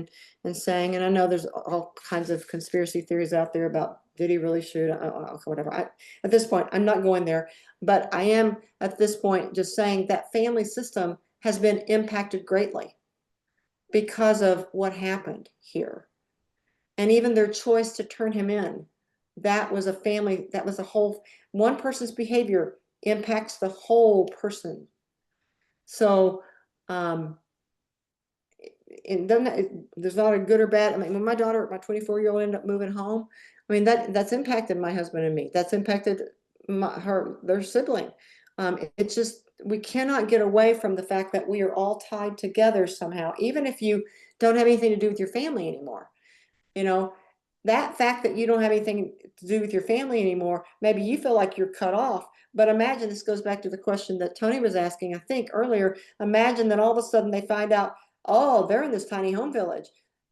and saying. And I know there's all kinds of conspiracy theories out there about, did he really shoot, whatever. At this point, I'm not going there, but I am at this point just saying that family system has been impacted greatly because of what happened here. And even their choice to turn him in, that was a family, that was a whole, one person's behavior impacts the whole person. So there's not a good or bad. I mean, when my 24-year-old ended up moving home, I mean, that's impacted my husband and me. That's impacted their sibling. It's just, we cannot get away from the fact that we are all tied together somehow, even if you don't have anything to do with your family anymore. That fact that you don't have anything to do with your family anymore, maybe you feel like you're cut off. But imagine, this goes back to the question that Tony was asking, I think, earlier. Imagine that all of a sudden they find out, oh, they're in this tiny home village.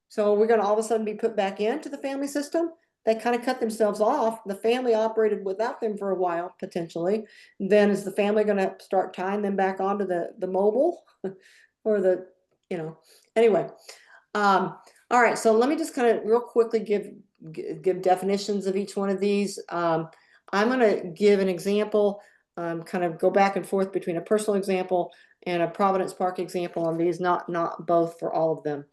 So we're going to all of a sudden be put back into the family system. They kind of cut themselves off. The family operated without them for a while, potentially. Then is the family going to start tying them back onto the mobile or anyway. All right, so let me just kind of real quickly give definitions of each one of these. I'm going to give an example, kind of go back and forth between a personal example and a Providence Park example on these, not both for all of them.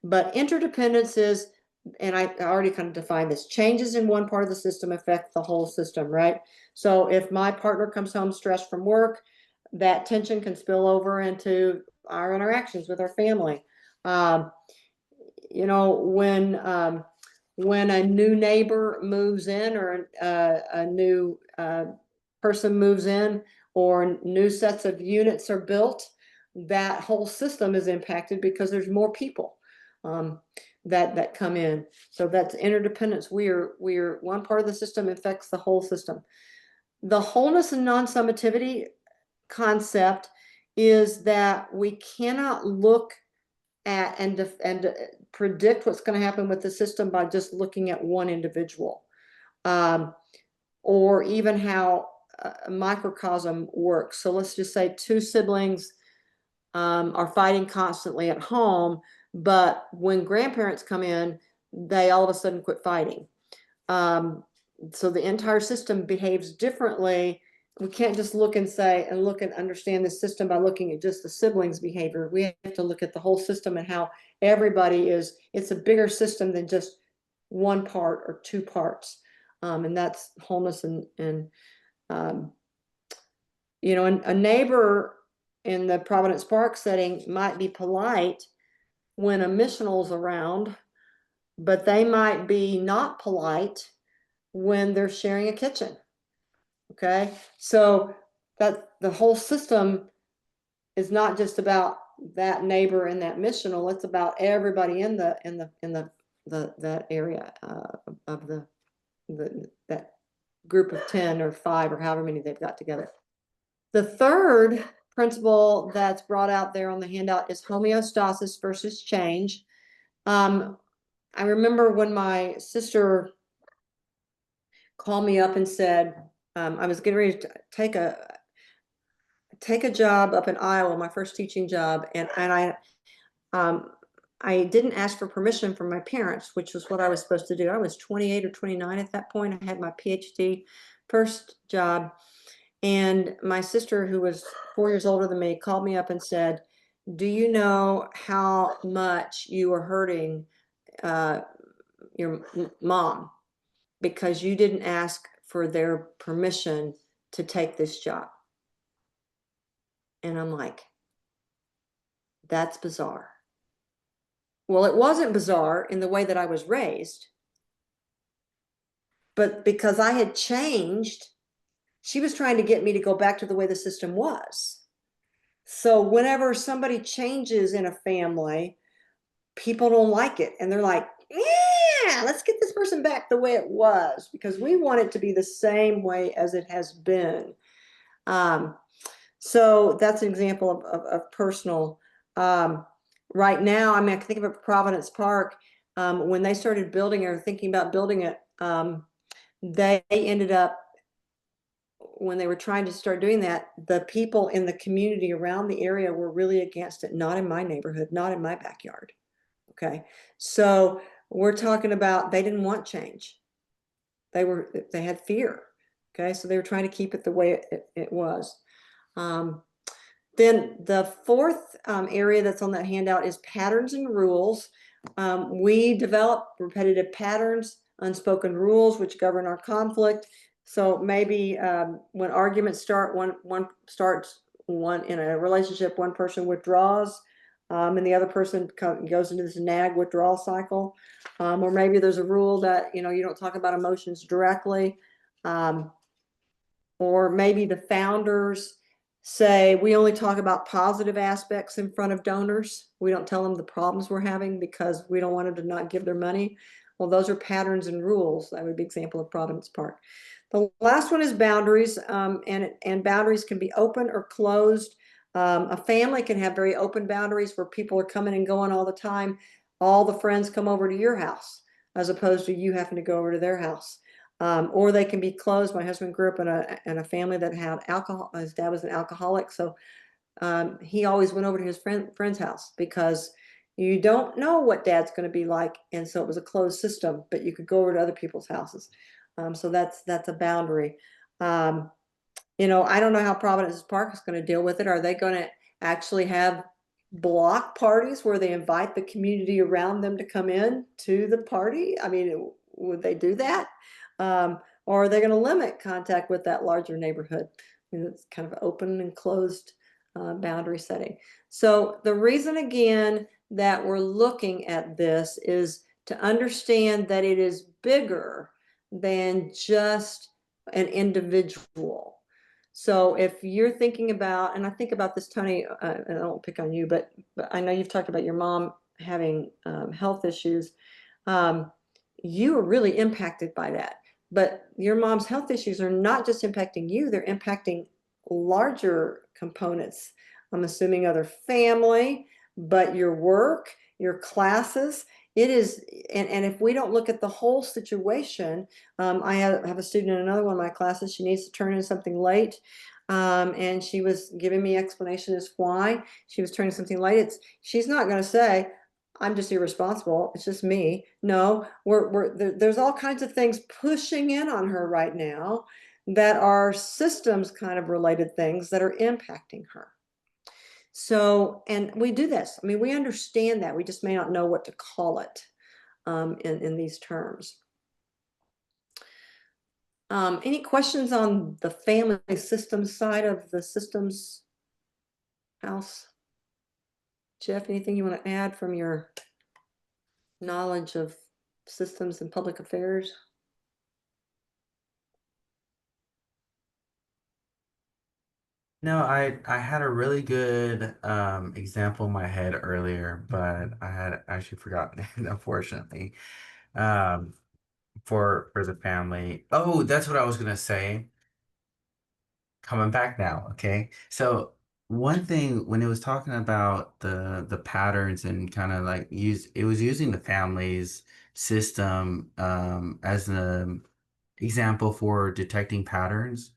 But interdependence is, and I already kind of defined this, changes in one part of the system affect the whole system, right? So if my partner comes home stressed from work, that tension can spill over into our interactions with our family. When a new neighbor moves in, or a new person moves in, or new sets of units are built, that whole system is impacted because there's more people that come in. So that's interdependence. We're one part of the system affects the whole system. The wholeness and non-summativity concept is that we cannot look at and predict what's going to happen with the system by just looking at one individual, or even how a microcosm works. So let's just say two siblings are fighting constantly at home, but when grandparents come in, they all of a sudden quit fighting. So the entire system behaves differently. We can't just look and say, and look and understand the system by looking at just the siblings' behavior. We have to look at the whole system and how everybody is. It's a bigger system than just one part or two parts. And that's wholeness and you know, a neighbor in the Providence Park setting might be polite when a missional's around, but they might be not polite when they're sharing a kitchen. Okay, so that the whole system is not just about that neighbor and that missional. It's about everybody in that area of that group of 10 or 5 or however many they've got together. The third principle that's brought out there on the handout is homeostasis versus change. I remember when my sister called me up and said, I was getting ready to take a job up in Iowa, my first teaching job, and I didn't ask for permission from my parents, which was what I was supposed to do. I was 28 or 29 at that point. I had my PhD, first job, and my sister, who was 4 years older than me, called me up and said, do you know how much you are hurting your mom because you didn't ask for their permission to take this job? And I'm like, that's bizarre. Well, it wasn't bizarre in the way that I was raised, but because I had changed, she was trying to get me to go back to the way the system was. So whenever somebody changes in a family, people don't like it. And they're like, yeah, let's get this person back the way it was because we want it to be the same way as it has been. So that's an example of personal. Right now, I mean, I can think of Providence Park. When they started building or thinking about building it, they ended up, when they were trying to start doing that, the people in the community around the area were really against it. Not in my neighborhood, not in my backyard. Okay, so we're talking about they didn't want change. They had fear. Okay, so they were trying to keep it the way it was. Then the fourth area that's on that handout is patterns and rules. We develop repetitive patterns, unspoken rules, which govern our conflict. So maybe when arguments start, one starts in a relationship, one person withdraws, and the other person goes into this nag withdrawal cycle. Or maybe there's a rule that, you don't talk about emotions directly. Or maybe the founders say, we only talk about positive aspects in front of donors. We don't tell them the problems we're having because we don't want them to not give their money. Well, those are patterns and rules. That would be an example of Providence Park. The last one is boundaries, and boundaries can be open or closed. A family can have very open boundaries where people are coming and going all the time. All the friends come over to your house as opposed to you having to go over to their house. Or they can be closed. My husband grew up in a family that had alcohol. His dad was an alcoholic, so he always went over to his friend's house because you don't know what dad's going to be like, and so it was a closed system. But you could go over to other people's houses, so that's a boundary. I don't know how Providence Park is going to deal with it. Are they going to actually have block parties where they invite the community around them to come in to the party? I mean, would they do that? Or are they going to limit contact with that larger neighborhood? I mean, it's kind of open and closed boundary setting. So the reason, again, that we're looking at this is to understand that it is bigger than just an individual. So if you're thinking about, and I think about this, Tony, and I won't pick on you, but I know you've talked about your mom having health issues. You are really impacted by that. But your mom's health issues are not just impacting you, they're impacting larger components I'm assuming other family, but your work, your classes, it is, and if we don't look at the whole situation, I have a student in another one of my classes, she needs to turn in something late. And she was giving me explanation as why she was turning something late. She's not going to say, I'm just irresponsible. It's just me. No, there's all kinds of things pushing in on her right now that are systems kind of related things that are impacting her. So, and we do this. I mean, we understand that. We just may not know what to call it in these terms. Any questions on the family systems side of the systems house? Jeff, anything you want to add from your knowledge of systems and public affairs? No, I had a really good example in my head earlier, but I had actually forgotten it, unfortunately. Um, for the family. Oh, that's what I was gonna say. Coming back now, okay? So one thing when it was talking about the patterns and kind of like it was using the family's system as an example for detecting patterns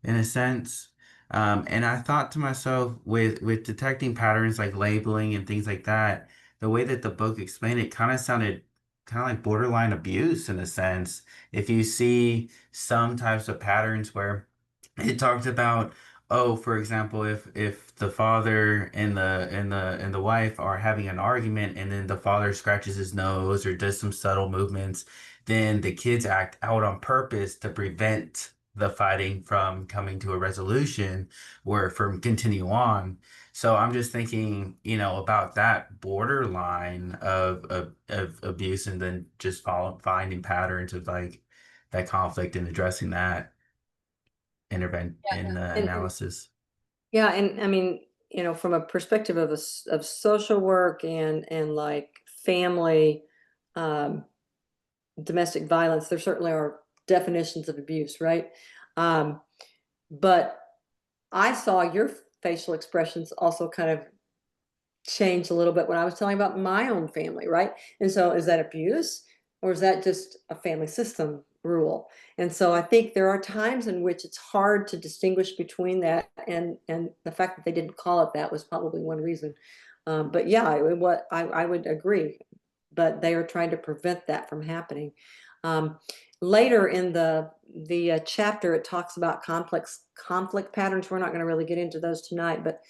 in a sense. And I thought to myself, with detecting patterns like labeling and things like that, the way that the book explained it kind of sounded kind of like borderline abuse in a sense. If you see some types of patterns where it talked about, oh, for example, if the father and the wife are having an argument and then the father scratches his nose or does some subtle movements, then the kids act out on purpose to prevent the fighting from coming to a resolution or from continue on. So I'm just thinking, about that borderline of abuse and then just finding patterns of like that conflict and addressing that intervent in the And analysis. yeah, and I mean, from a perspective of of social work and like family, um, domestic violence, there certainly are definitions of abuse, right? Um, but I saw your facial expressions also kind of change a little bit when I was telling about my own family, right? And so is that abuse or is that just a family system rule? And so I think there are times in which it's hard to distinguish between that and the fact that they didn't call it that was probably one reason. But yeah, I would agree, but they are trying to prevent that from happening. Um, Later in the chapter, it talks about complex conflict patterns. We're not going to really get into those tonight, but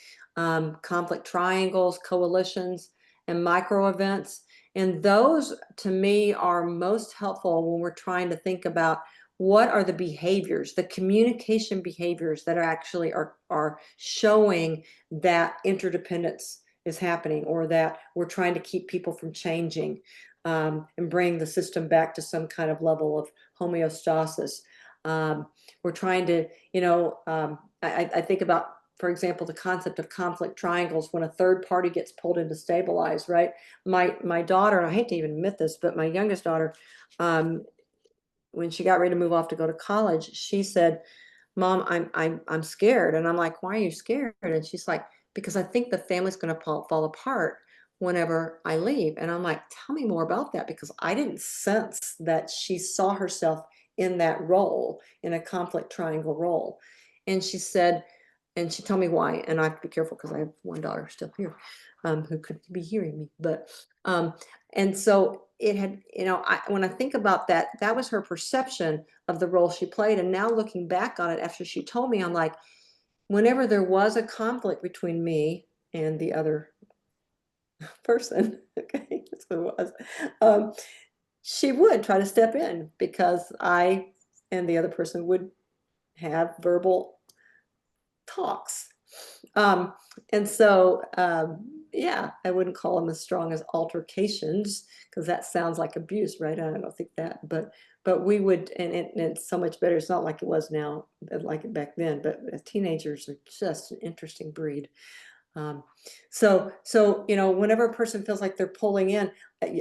conflict triangles, coalitions, and micro events. And those to me are most helpful when we're trying to think about what are the behaviors, the communication behaviors that are showing that interdependence is happening or that we're trying to keep people from changing and bring the system back to some kind of level of homeostasis. We're trying to, I think about, for example, the concept of conflict triangles when a third party gets pulled in to stabilize, right? My daughter, and I hate to even admit this, but my youngest daughter, when she got ready to move off to go to college, she said, Mom, I'm scared. And I'm like, why are you scared? And she's like, because I think the family's going to fall apart whenever I leave. And I'm like, tell me more about that, because I didn't sense that she saw herself in that role, in a conflict triangle role. And she said, and she told me why. And I have to be careful because I have one daughter still here who could be hearing me. But and so it had, when I think about that, that was her perception of the role she played. And now looking back on it after she told me, I'm like, whenever there was a conflict between me and the other person, okay, that's what it was, she would try to step in because I and the other person would have verbal talks. And so, yeah, I wouldn't call them as strong as altercations because that sounds like abuse, right? I don't think that, but we would, and it's so much better. It's not like it was now, like it back then. But teenagers are just an interesting breed. So whenever a person feels like they're pulling in, I'm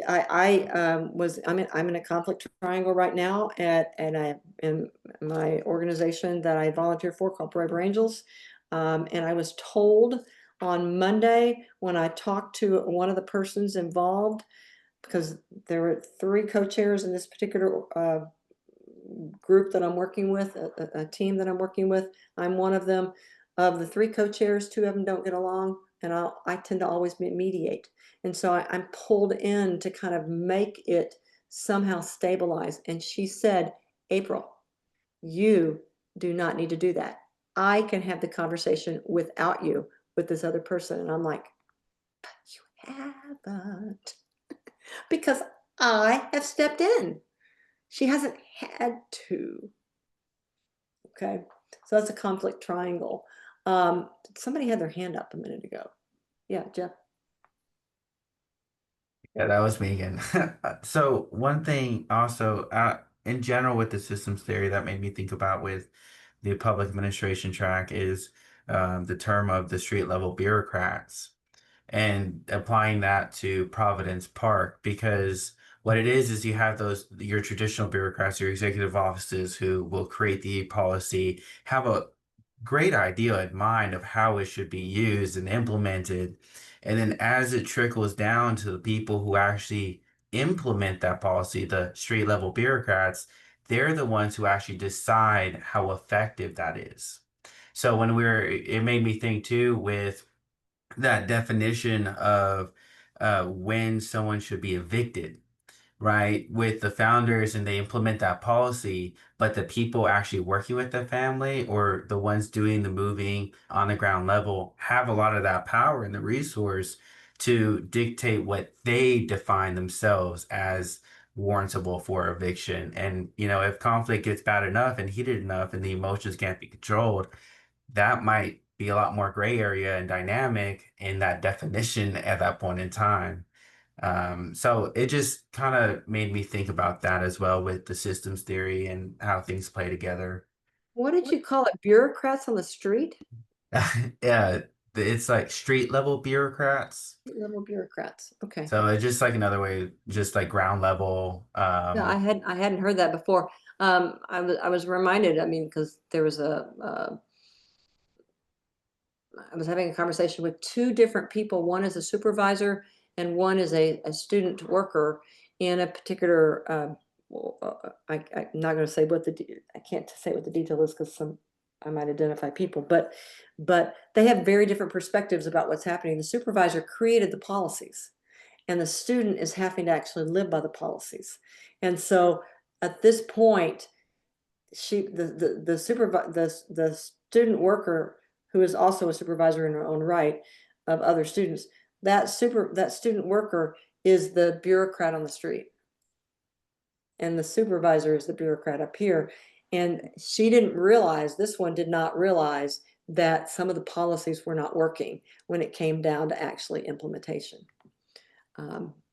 in a conflict triangle right now in my organization that I volunteer for called Forever Angels, and I was told on Monday, when I talked to one of the persons involved, because there were 3 co-chairs in this particular group that I'm working with, a team that I'm working with. I'm one of them. Of the 3 co-chairs, 2 of them don't get along, and I tend to always mediate. And so I'm pulled in to kind of make it somehow stabilize. And she said, April, you do not need to do that. I can have the conversation without you with this other person. And I'm like, but you haven't. Because I have stepped in. She hasn't had to. Okay, so that's a conflict triangle. Somebody had their hand up a minute ago. Yeah, Jeff. Yeah, that was me again. So one thing also, in general with the systems theory that made me think about with the public administration track is the term of the street level bureaucrats and applying that to Providence Park because what it is you have those your traditional bureaucrats, your executive offices who will create the policy, have a great idea in mind of how it should be used and implemented. And then as it trickles down to the people who actually implement that policy, the street level bureaucrats, they're the ones who actually decide how effective that is. So it made me think too with that definition of when someone should be evicted, right? With the founders and they implement that policy, but the people actually working with the family or the ones doing the moving on the ground level have a lot of that power and the resource to dictate what they define themselves as warrantable for eviction. And, if conflict gets bad enough and heated enough and the emotions can't be controlled, that might be a lot more gray area and dynamic in that definition at that point in time. So it just kind of made me think about that as well with the systems theory and how things play together. What did you call it? Bureaucrats on the street? Yeah, it's like street level bureaucrats. Level bureaucrats. Okay. So it's just like another way, just like ground level. Yeah, I hadn't heard that before. I was reminded, I mean, because there was I was having a conversation with 2 different people. One is a supervisor and one is a student worker in a particular, I'm not going to say I can't say what the detail is because I might identify people, but they have very different perspectives about what's happening. The supervisor created the policies and the student is having to actually live by the policies. And so at this point, the student worker, who is also a supervisor in her own right of other students, that student worker is the bureaucrat on the street. And the supervisor is the bureaucrat up here. And this one did not realize that some of the policies were not working when it came down to actually implementation.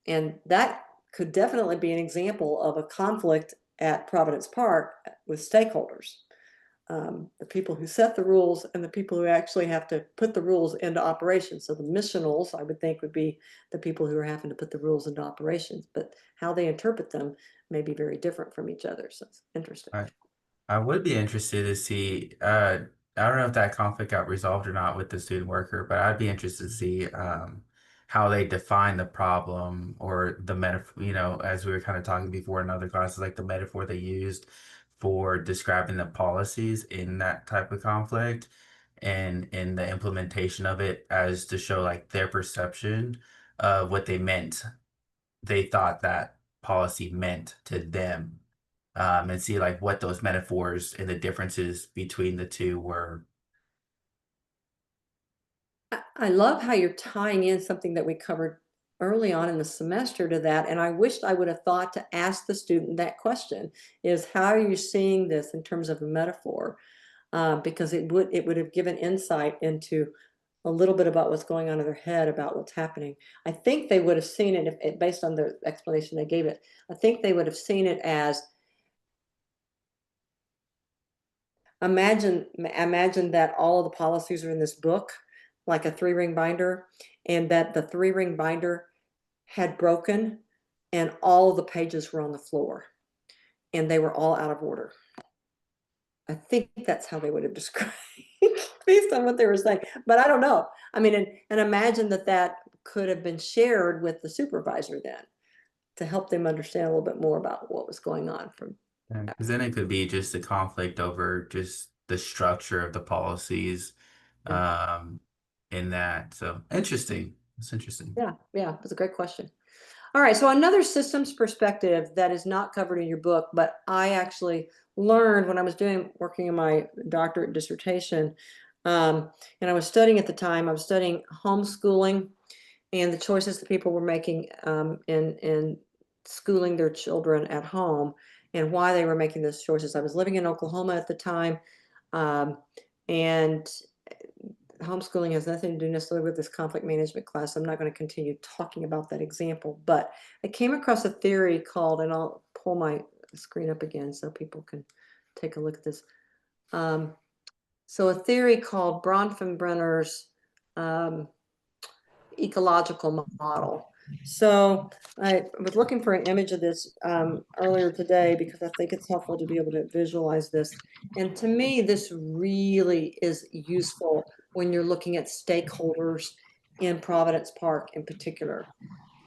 And that could definitely be an example of a conflict at Providence Park with stakeholders. The people who set the rules and the people who actually have to put the rules into operation. So the missionals, I would think, would be the people who are having to put the rules into operations, but how they interpret them may be very different from each other. So it's interesting. I would be interested to see, I don't know if that conflict got resolved or not with the student worker, but I'd be interested to see how they define the problem or the metaphor, as we were kind of talking before in other classes, like the metaphor they used for describing the policies in that type of conflict and in the implementation of it as to show like their perception of what they thought that policy meant to them, and see like what those metaphors and the differences between the two were. I love how you're tying in something that we covered early on in the semester to that. And I wished I would have thought to ask the student that question is, how are you seeing this in terms of a metaphor? Because it would have given insight into a little bit about what's going on in their head about what's happening. I think they would have seen it based on the explanation they gave it. I think they would have seen it as, imagine that all of the policies are in this book, like a 3-ring binder, and that the 3-ring binder had broken and all of the pages were on the floor and they were all out of order. I think that's how they would have described based on what they were saying, but I don't know. I mean, and imagine that that could have been shared with the supervisor then to help them understand a little bit more about what was going on from. Because then it could be just a conflict over just the structure of the policies, um, in that. So interesting. It's interesting. Yeah, it's a great question. All right, so another systems perspective that is not covered in your book, but I actually learned when I was working in my doctorate dissertation, and I was studying at the time, I was studying homeschooling and the choices that people were making in schooling their children at home and why they were making those choices. I was living in Oklahoma at the time, and homeschooling has nothing to do necessarily with this conflict management class. I'm not going to continue talking about that example, but I came across a theory called, and I'll pull my screen up again so people can take a look at this. So a theory called Bronfenbrenner's ecological model. So I was looking for an image of this earlier today because I think it's helpful to be able to visualize this. And to me, this really is useful when you're looking at stakeholders in Providence Park in particular.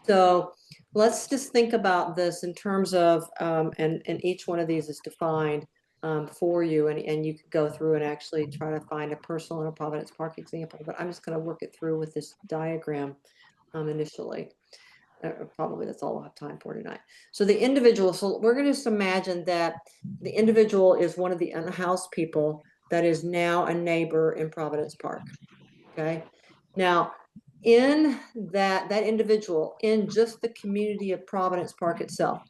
So let's just think about this in terms of, and each one of these is defined for you, and you could go through and actually try to find a personal and a Providence Park example, but I'm just going to work it through with this diagram initially. Probably that's all we'll have time for tonight. So the individual, so we're going to just imagine that the individual is one of the unhoused people that is now a neighbor in Providence Park. Okay. Now, in that individual, in just the community of Providence Park itself,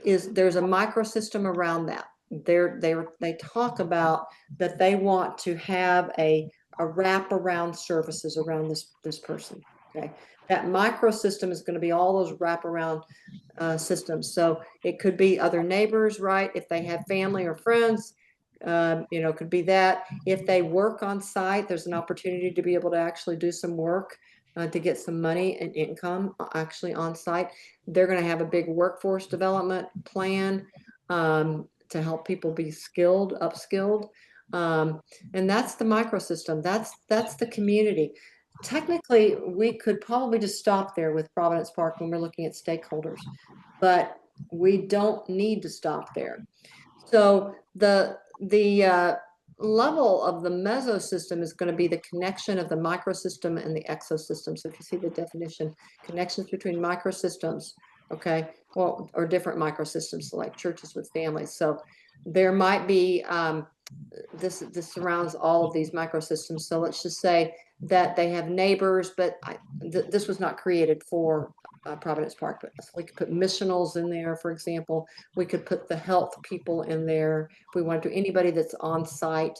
there's a microsystem around that. They talk about that they want to have a wraparound services around this person. Okay, that microsystem is going to be all those wraparound systems. So it could be other neighbors, right? If they have family or friends, it could be that. If they work on site, there's an opportunity to be able to actually do some work to get some money and income actually on site. They're going to have a big workforce development plan to help people be skilled, upskilled. And that's the microsystem. That's the community. Technically, we could probably just stop there with Providence Park when we're looking at stakeholders, but we don't need to stop there. So the level of the mesosystem is going to be the connection of the microsystem and the exosystem. So if you see the definition, connections between microsystems, okay, well, or different microsystems, so like churches with families. So there might be, this surrounds all of these microsystems. So let's just say that they have neighbors, but this was not created for Providence Park, but we could put missionals in there, for example. We could put the health people in there. If we want to do anybody that's on site,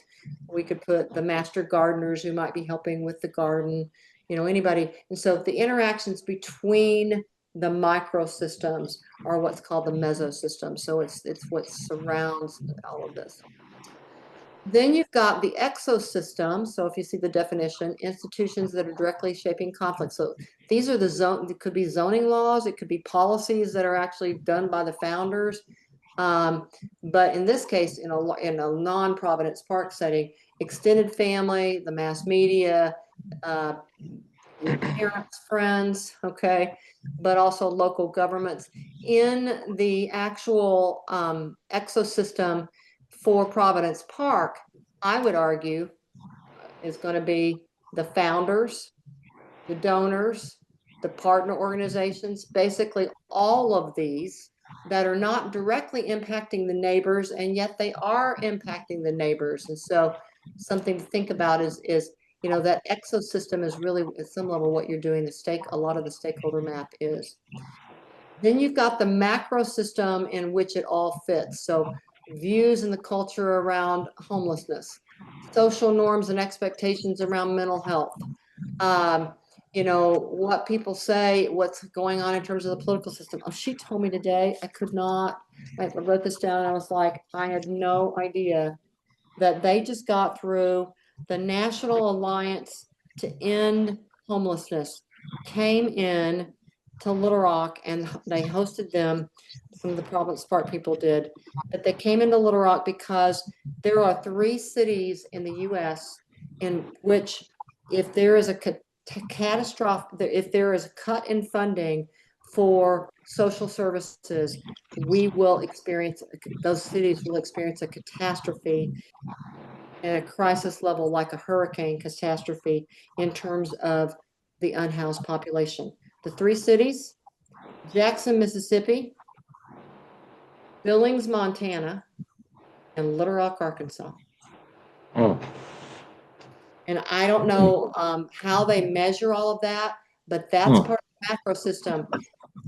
we could put the master gardeners who might be helping with the garden, anybody. And so the interactions between the microsystems are what's called the mesosystem. So it's what surrounds all of this. Then you've got the exosystem. So if you see the definition, institutions that are directly shaping conflict. So these are it could be zoning laws, it could be policies that are actually done by the founders. But in this case, in a non-Providence Park setting, extended family, the mass media, parents, friends, okay, but also local governments. In the actual exosystem for Providence Park, I would argue is going to be the founders, the donors, the partner organizations, basically all of these that are not directly impacting the neighbors, and yet they are impacting the neighbors. And so something to think about is that exosystem is really at some level what you're doing, a lot of the stakeholder map is. Then you've got the macro system in which it all fits. So views and the culture around homelessness, social norms and expectations around mental health, what people say, what's going on in terms of the political system. Oh, she told me today, I wrote this down and I was like, I had no idea that they just got through the National Alliance to End Homelessness, came in to Little Rock and they hosted them some of the Providence Park people did, that they came into Little Rock because there are 3 cities in the US in which if there is a catastrophic, if there is a cut in funding for social services, those cities will experience a catastrophe at a crisis level like a hurricane catastrophe in terms of the unhoused population. The 3 cities, Jackson, Mississippi, Billings, Montana, and Little Rock, Arkansas. Oh, And I don't know how they measure all of that, but that's Hmm. part of the macro system.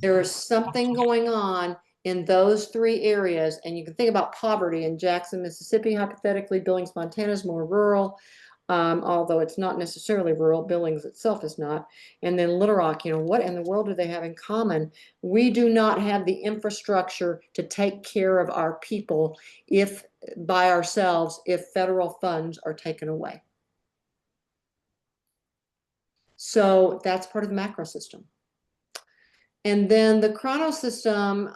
There is something going on in those 3 areas, and you can think about poverty in Jackson, Mississippi, hypothetically. Billings, Montana is more rural, although it's not necessarily rural. Billings itself is not. And then Little Rock, what in the world do they have in common? We do not have the infrastructure to take care of our people by ourselves if federal funds are taken away. So that's part of the macro system. And then the chrono system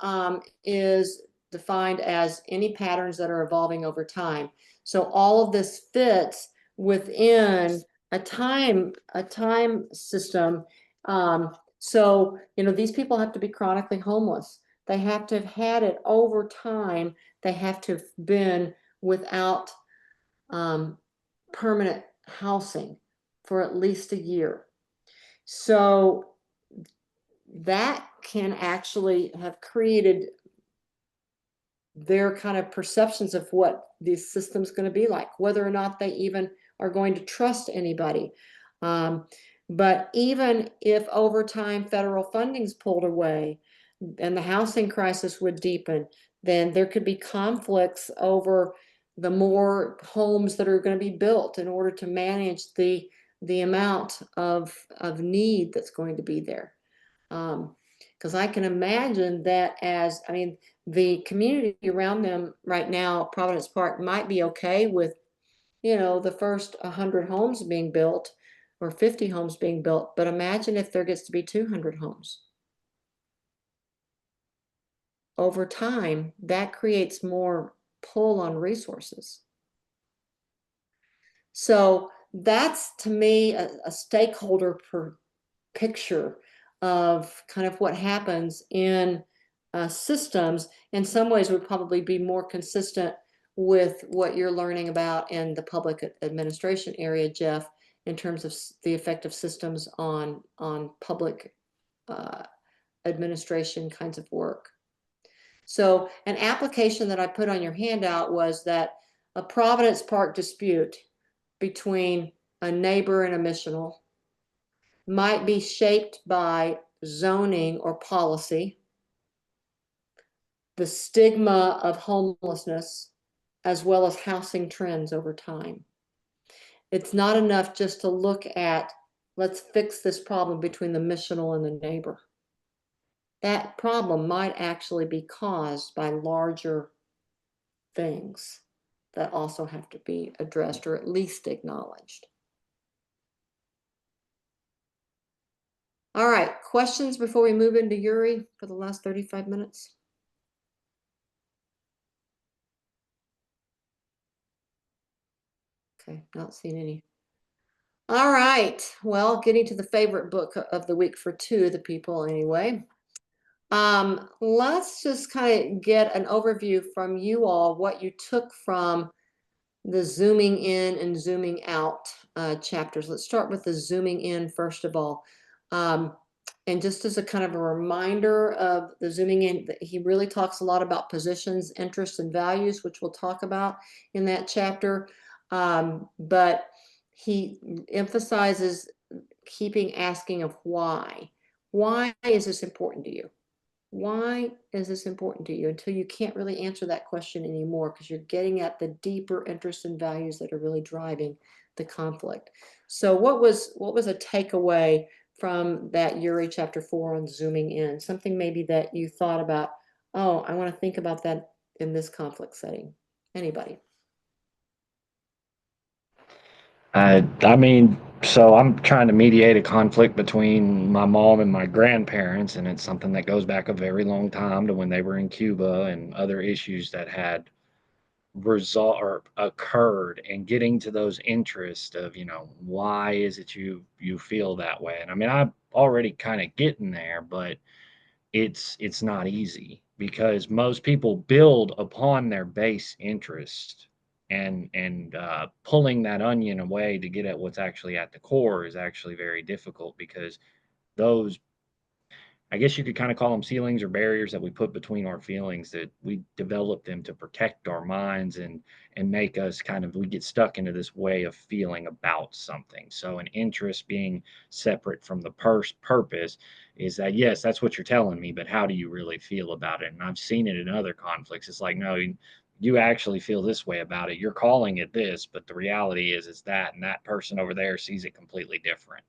is defined as any patterns that are evolving over time. So all of this fits within a time system. So, these people have to be chronically homeless. They have to have had it over time. They have to have been without permanent housing for at least a year. So that can actually have created their kind of perceptions of what this system's going to be like, whether or not they even are going to trust anybody. But even if over time federal funding's pulled away and the housing crisis would deepen, then there could be conflicts over the more homes that are going to be built in order to manage the amount of need that's going to be there. Because I can imagine that the community around them right now, Providence Park, might be okay with, the first 100 homes being built or 50 homes being built. But imagine if there gets to be 200 homes. Over time, that creates more pull on resources. So that's, to me, a stakeholder picture of kind of what happens in systems. In some ways would probably be more consistent with what you're learning about in the public administration area, Jeff, in terms of the effect of systems on public administration kinds of work. So an application that I put on your handout was that a Providence Park dispute between a neighbor and a missional might be shaped by zoning or policy, the stigma of homelessness, as well as housing trends over time. It's not enough just to look at, let's fix this problem between the missional and the neighbor. That problem might actually be caused by larger things that also have to be addressed or at least acknowledged. All right, questions before we move into URI for the last 35 minutes? Okay, not seeing any. All right, well, getting to the favorite book of the week for 2 of the people anyway. Let's just kind of get an overview from you all, what you took from the zooming in and zooming out chapters. Let's start with the zooming in first of all. And just as a kind of a reminder of the zooming in, he really talks a lot about positions, interests, and values, which we'll talk about in that chapter. But he emphasizes keeping asking of why. Why is this important to you? Why is this important to you? Until you can't really answer that question anymore, because you're getting at the deeper interests and values that are really driving the conflict. So what was a takeaway from that URI chapter 4 on zooming in? Something maybe that you thought about, oh, I want to think about that in this conflict setting. Anybody? I mean, so I'm trying to mediate a conflict between my mom and my grandparents, and it's something that goes back a very long time to when they were in Cuba and other issues that had result or occurred, and getting to those interests of, why is it you feel that way? And I mean, I'm already kind of getting there, but it's not easy because most people build upon their base interest, and pulling that onion away to get at what's actually at the core is actually very difficult because those, I guess you could kind of call them ceilings or barriers that we put between our feelings, that we develop them to protect our minds and make us kind of, we get stuck into this way of feeling about something. So an interest being separate from the purpose is that, yes, that's what you're telling me, but how do you really feel about it? And I've seen it in other conflicts. It's like, no, you actually feel this way about it. You're calling it this, but the reality is that, and that person over there sees it completely different.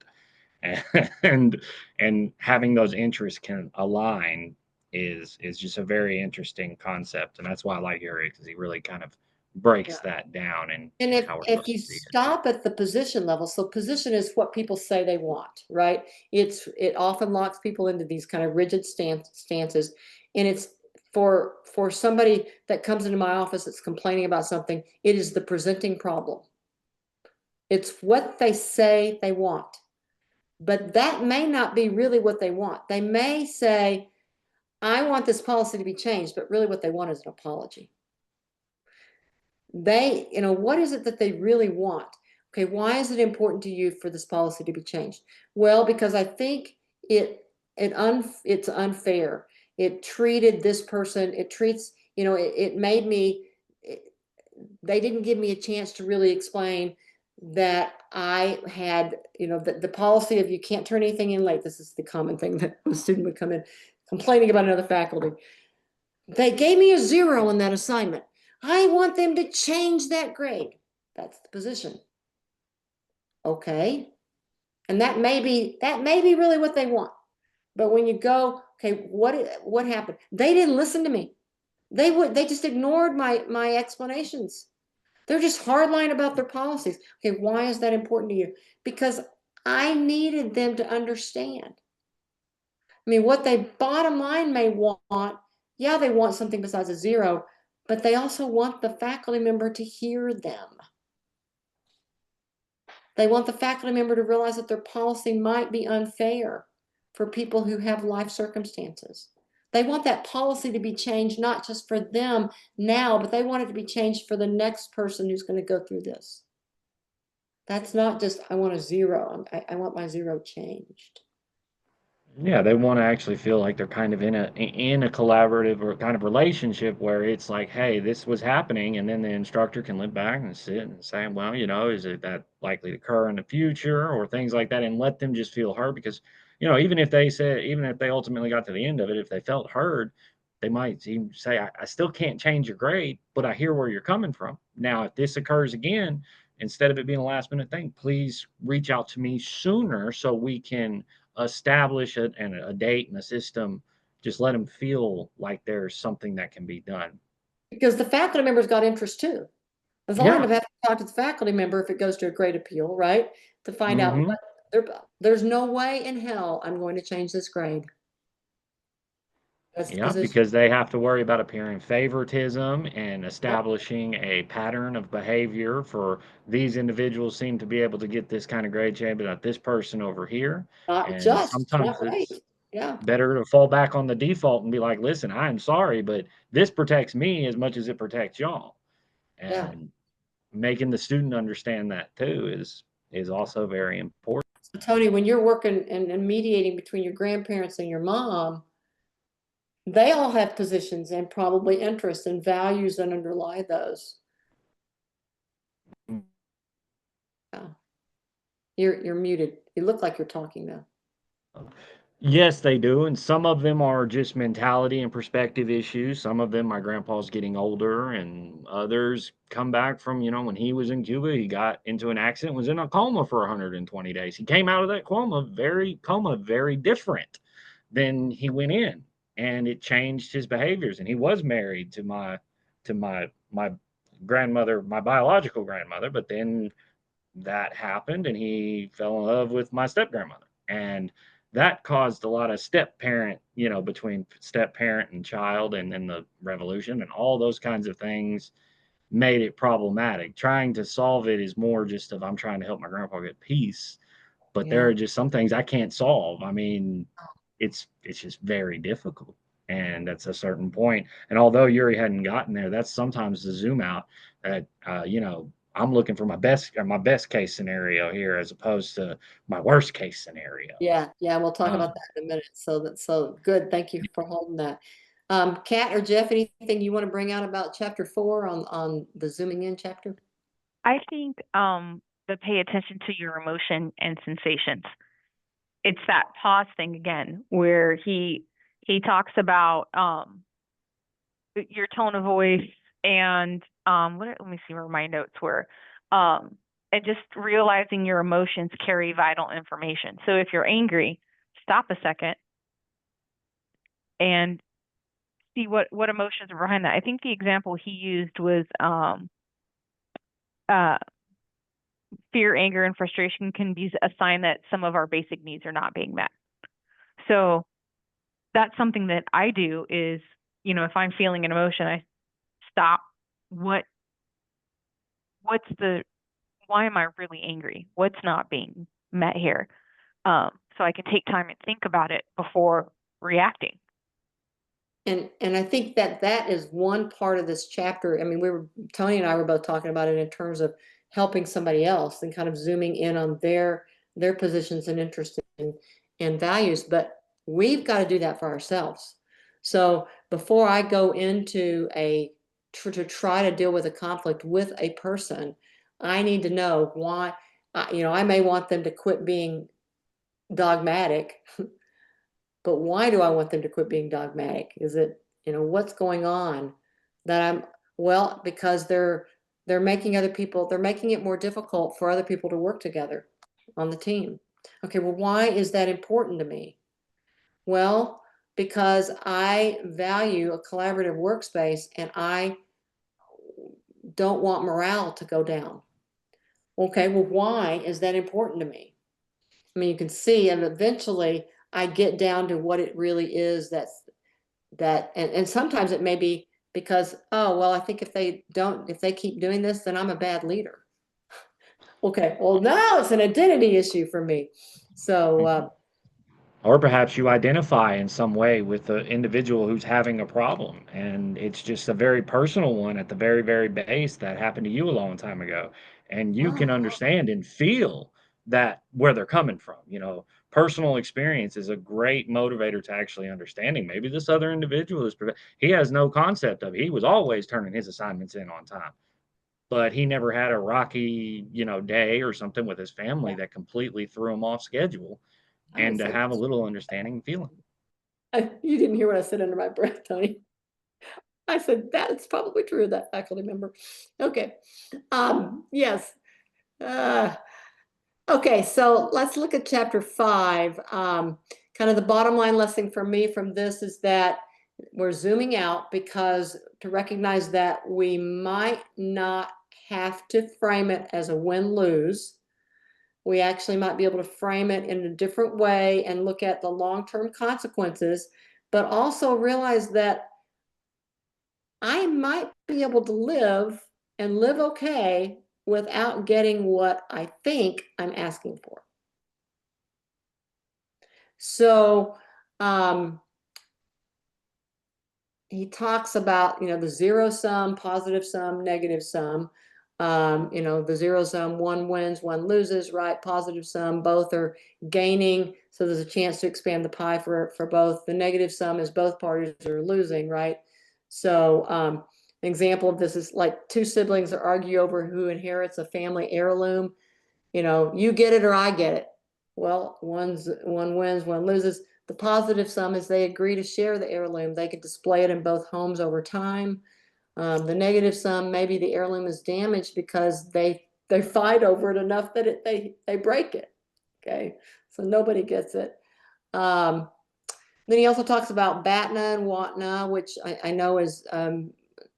and and having those interests can align is just a very interesting concept, and that's why I like Eric, because he really kind of breaks that down and And if how we're if supposed you to see it. stop at the position level, so position is what people say they want, right? It often locks people into these kind of rigid stances, and it's for somebody that comes into my office that's complaining about something, it is the presenting problem. It's what they say they want, but that may not be really what they want. They may say, "I want this policy to be changed," but really what they want is an apology. What is it that they really want? Okay, why is it important to you for this policy to be changed? Well, because I think it's unfair. It treated this person, it treats, it made me, they didn't give me a chance to really explain that I had, the policy of you can't turn anything in late. This is the common thing that a student would come in complaining about another faculty. They gave me a 0 on that assignment. I want them to change that grade. That's the position. Okay. And that may be really what they want. But when you go, okay, what happened? They didn't listen to me. They just ignored my explanations. They're just hardline about their policies. Okay, why is that important to you? Because I needed them to understand. I mean, what they bottom line may want, yeah, they want something besides a 0, but they also want the faculty member to hear them. They want the faculty member to realize that their policy might be unfair for people who have life circumstances. They want that policy to be changed, not just for them now, but they want it to be changed for the next person who's going to go through this. That's not just, I want a 0. I want my 0 changed. Yeah, they want to actually feel like they're kind of in a collaborative or kind of relationship where it's like, hey, this was happening, and then the instructor can look back and sit and say, well, is it that likely to occur in the future or things like that, and let them just feel heard. Because even if they ultimately got to the end of it, if they felt heard, they might even say, I still can't change your grade, but I hear where you're coming from. Now, if this occurs again, instead of it being a last minute thing, please reach out to me sooner so we can establish it and a date and a system. Just let them feel like there's something that can be done. Because the faculty member's got interest too. Because I'll end up Yeah. having to talk to the faculty member if it goes to a grade appeal, right? To find out Hmm. there's no way in hell I'm going to change this grade. That's the Yeah, position. because they have to worry about appearing favoritism and establishing a pattern of behavior for these individuals seem to be able to get this kind of grade change, but not this person over here. Not And just, not sometimes right. it's Yeah, better to fall back on the default and be like, listen, I'm sorry, but this protects me as much as it protects y'all. yeah. And making the student understand that too is also very important. So Tony, when you're working and mediating between your grandparents and your mom, they all have positions and probably interests and values that underlie those. Yeah. You're muted. You look like you're talking now. Yes, they do, and some of them are just mentality and perspective issues. Some of them, my grandpa's getting older, and others come back from, when he was in Cuba, he got into an accident, was in a coma for 120 days. He came out of that coma very different than he went in, and it changed his behaviors. And he was married to my grandmother, my biological grandmother, but then that happened and he fell in love with my step grandmother. And that caused a lot of step parent, between step parent and child and then the revolution and all those kinds of things made it problematic. Trying to solve it is more just of I'm trying to help my grandpa get peace, but there Yeah. are just some things I can't solve. I mean, it's just very difficult. And that's a certain point. And although Yuri hadn't gotten there, that's sometimes the zoom out that I'm looking for my best case scenario here as opposed to my worst case scenario. Yeah, we'll talk about Um, that in a minute. So good. Thank you for holding that. Kat or Jeff, anything you want to bring out about chapter 4 on the zooming in chapter? I think the pay attention to your emotion and sensations. It's that pause thing again, where he talks about your tone of voice and let me see where my notes were. And just realizing your emotions carry vital information. So if you're angry, stop a second and see what emotions are behind that. I think the example he used was fear, anger, and frustration can be a sign that some of our basic needs are not being met. So that's something that I do is, if I'm feeling an emotion, I stop. Why am I really angry? What's not being met here? So I can take time and think about it before reacting. And I think that is one part of this chapter. I mean, Tony and I were both talking about it in terms of helping somebody else and kind of zooming in on their positions and interests and values, but we've got to do that for ourselves. So before I go into to try to deal with a conflict with a person, I need to know why. I may want them to quit being dogmatic, but why do I want them to quit being dogmatic? Is it, what's going on that because they're making they're making it more difficult for other people to work together on the team. Okay, well, why is that important to me? Well, because I value a collaborative workspace and I don't want morale to go down. Okay, well, why is that important to me? I mean, you can see, and eventually I get down to what it really is and sometimes it may be because, oh, well, I think if they keep doing this, then I'm a bad leader. Okay, well, now it's an identity issue for me. So, or perhaps you identify in some way with the individual who's having a problem and it's just a very personal one at the very, very base that happened to you a long time ago. And you can understand and feel that where they're coming from. Personal experience is a great motivator to actually understanding maybe this other individual he has no concept of it. He was always turning his assignments in on time, but he never had a rocky, day or something with his family that completely threw him off schedule, I and to said, have a little understanding and feeling. you didn't hear what I said under my breath, Tony. I said, that's probably true of that faculty member. Okay. Yes. Okay, so let's look at chapter 5. Kind of the bottom line lesson for me from this is that we're zooming out because to recognize that we might not have to frame it as a win-lose. We actually might be able to frame it in a different way and look at the long-term consequences, but also realize that I might be able to live okay without getting what I think I'm asking for. So he talks about, the zero sum, positive sum, negative sum. The zero sum, one wins, one loses, right? Positive sum, both are gaining. So there's a chance to expand the pie for both. The negative sum is both parties are losing, right? So an example of this is like two siblings that argue over who inherits a family heirloom. You get it or I get it. Well, one wins, one loses. The positive sum is they agree to share the heirloom. They could display it in both homes over time. The negative sum, maybe the heirloom is damaged because they fight over it enough that they break it. Okay, so nobody gets it. Then he also talks about BATNA and WATNA, which I know is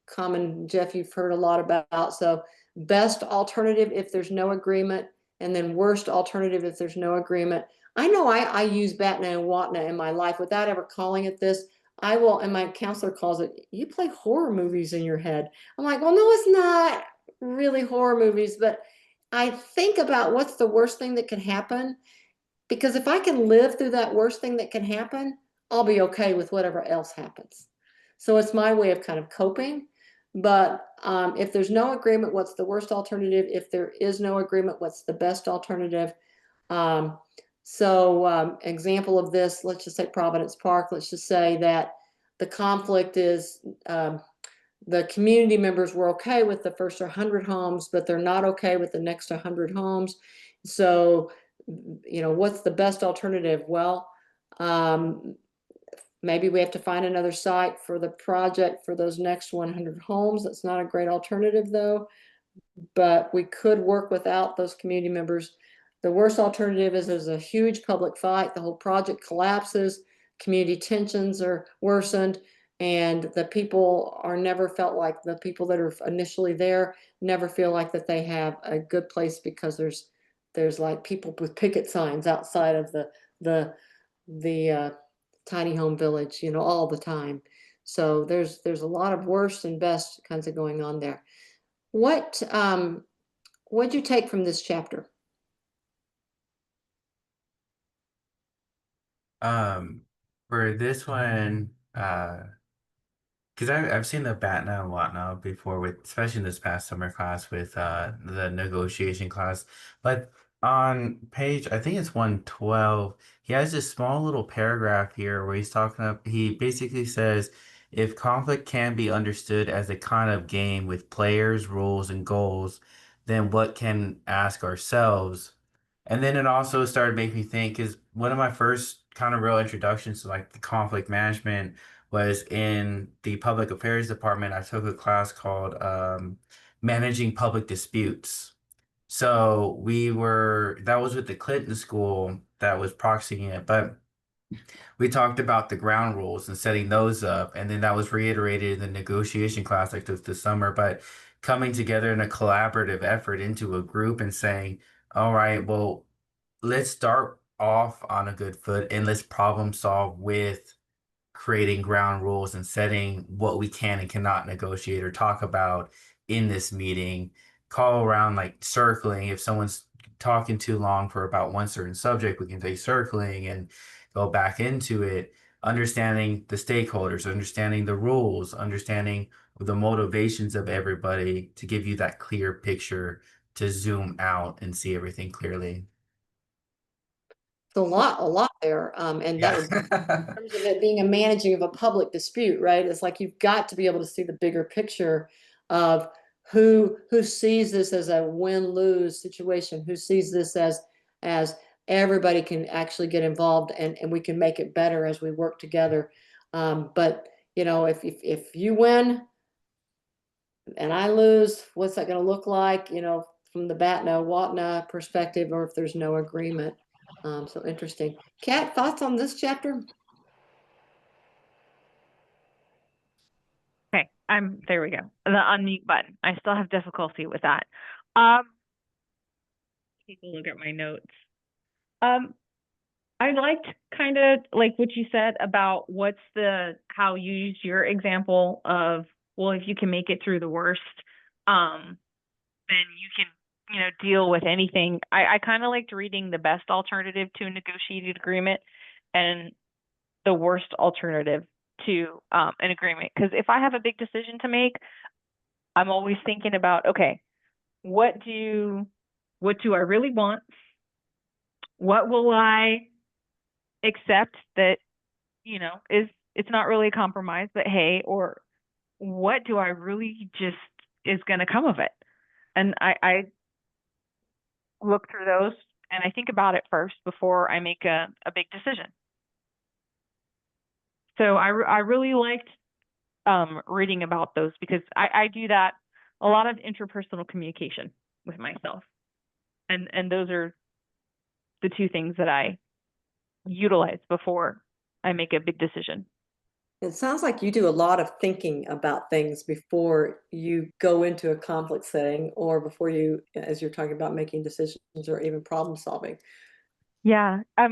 common. Jeff, you've heard a lot about. So best alternative if there's no agreement, and then worst alternative if there's no agreement. I know I use BATNA and WATNA in my life without ever calling it this. I will, and my counselor calls it, you play horror movies in your head. I'm like, well, no, it's not really horror movies, but I think about what's the worst thing that can happen. Because if I can live through that worst thing that can happen, I'll be okay with whatever else happens. So it's my way of kind of coping. But if there's no agreement, what's the worst alternative? If there is no agreement, what's the best alternative? Example of this, let's just say Providence Park. Let's just say that the conflict is the community members were okay with the first 100 homes, but they're not okay with the next 100 homes. So, what's the best alternative? Well, maybe we have to find another site for the project for those next 100 homes. That's not a great alternative though, but we could work without those community members. The worst alternative is there's a huge public fight, the whole project collapses, community tensions are worsened, and the people are never felt like the people that are initially there never feel like that they have a good place because there's like people with picket signs outside of the tiny home village, all the time. So there's a lot of worst and best kinds of going on there. What'd you take from this chapter? For this one, because I've seen the BATNA and whatnot before with, especially in this past summer class with the negotiation class. But on page, I think it's 112, he has this small little paragraph here where he basically says, if conflict can be understood as a kind of game with players, rules, and goals, then what can ask ourselves? And then it also started making me think, is one of my first kind of real introductions to like the conflict management was in the public affairs department. I took a class called Managing Public Disputes. So that was with the Clinton School that was proxying it, but we talked about the ground rules and setting those up. And then that was reiterated in the negotiation class I took this summer. But coming together in a collaborative effort into a group and saying, all right, well, let's start off on a good foot and let's problem solve with creating ground rules and setting what we can and cannot negotiate or talk about in this meeting. Call around like circling. If someone's talking too long for about one certain subject, we can say circling and go back into it. Understanding the stakeholders, understanding the rules, understanding the motivations of everybody to give you that clear picture to zoom out and see everything clearly. It's a lot there. And that would, in Yeah. terms of it being a managing of a public dispute, right? It's like you've got to be able to see the bigger picture of who sees this as a win-lose situation, who sees this as everybody can actually get involved and we can make it better as we work together. But if you win and I lose, what's that going to look like? From the BATNA, WATNA perspective, or if there's no agreement. So interesting. Kat, thoughts on this chapter? Okay, there we go. The unmute button. I still have difficulty with that. Take a look at my notes. I liked kind of like what you said about how you use your example of, well, if you can make it through the worst, then you can, deal with anything. I kind of liked reading the best alternative to a negotiated agreement and the worst alternative to an agreement. Because if I have a big decision to make, I'm always thinking about, okay, what do I really want? What will I accept that, it's not really a compromise, but hey, or what do I really just is going to come of it? And I look through those and I think about it first before I make a big decision. So I really liked reading about those because I do that a lot of interpersonal communication with myself. And those are the two things that I utilize before I make a big decision. It sounds like you do a lot of thinking about things before you go into a conflict setting or before you, as you're talking about making decisions or even problem solving. Yeah. I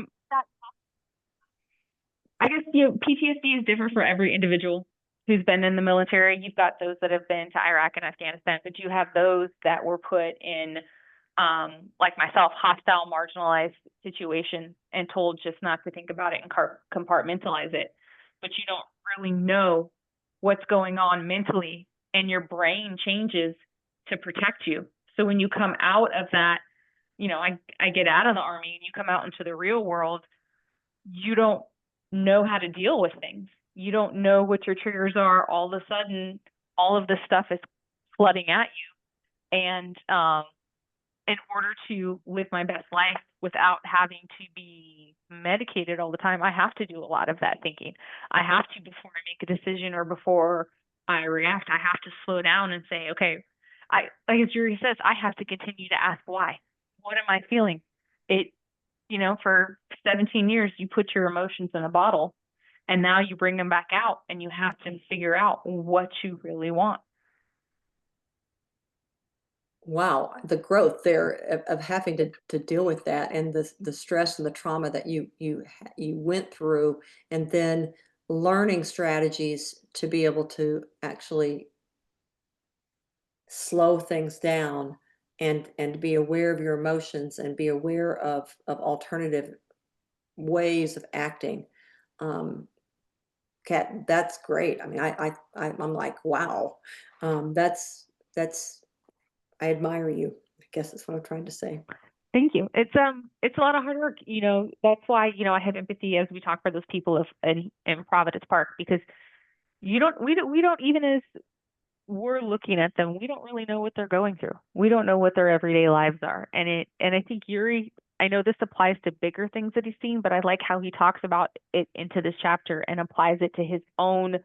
guess, PTSD is different for every individual who's been in the military. You've got those that have been to Iraq and Afghanistan, but you have those that were put in, like myself, hostile, marginalized situations and told just not to think about it and compartmentalize it. But you don't really know what's going on mentally, and your brain changes to protect you. So when you come out of that, I get out of the Army and you come out into the real world, you don't know how to deal with things. You don't know what your triggers are. All of a sudden, all of this stuff is flooding at you. And in order to live my best life without having to be medicated all the time, I have to do a lot of that thinking. I have to, before I make a decision or before I react, I have to slow down and say, okay, like as Yuri says, I have to continue to ask why. What am I feeling? For 17 years, you put your emotions in a bottle and now you bring them back out and you have to figure out what you really want. Wow, the growth there of having to deal with that and the stress and the trauma that you went through, and then learning strategies to be able to actually slow things down and be aware of your emotions and be aware of alternative ways of acting. Kat, that's great. I mean, I'm like, wow, that's I admire you. I guess that's what I'm trying to say. Thank you. It's a lot of hard work. That's why, I have empathy as we talk for those people in Providence Park, because we don't even, as we're looking at them, we don't really know what they're going through. We don't know what their everyday lives are. And I think Yuri, I know this applies to bigger things that he's seen, but I like how he talks about it into this chapter and applies it to his own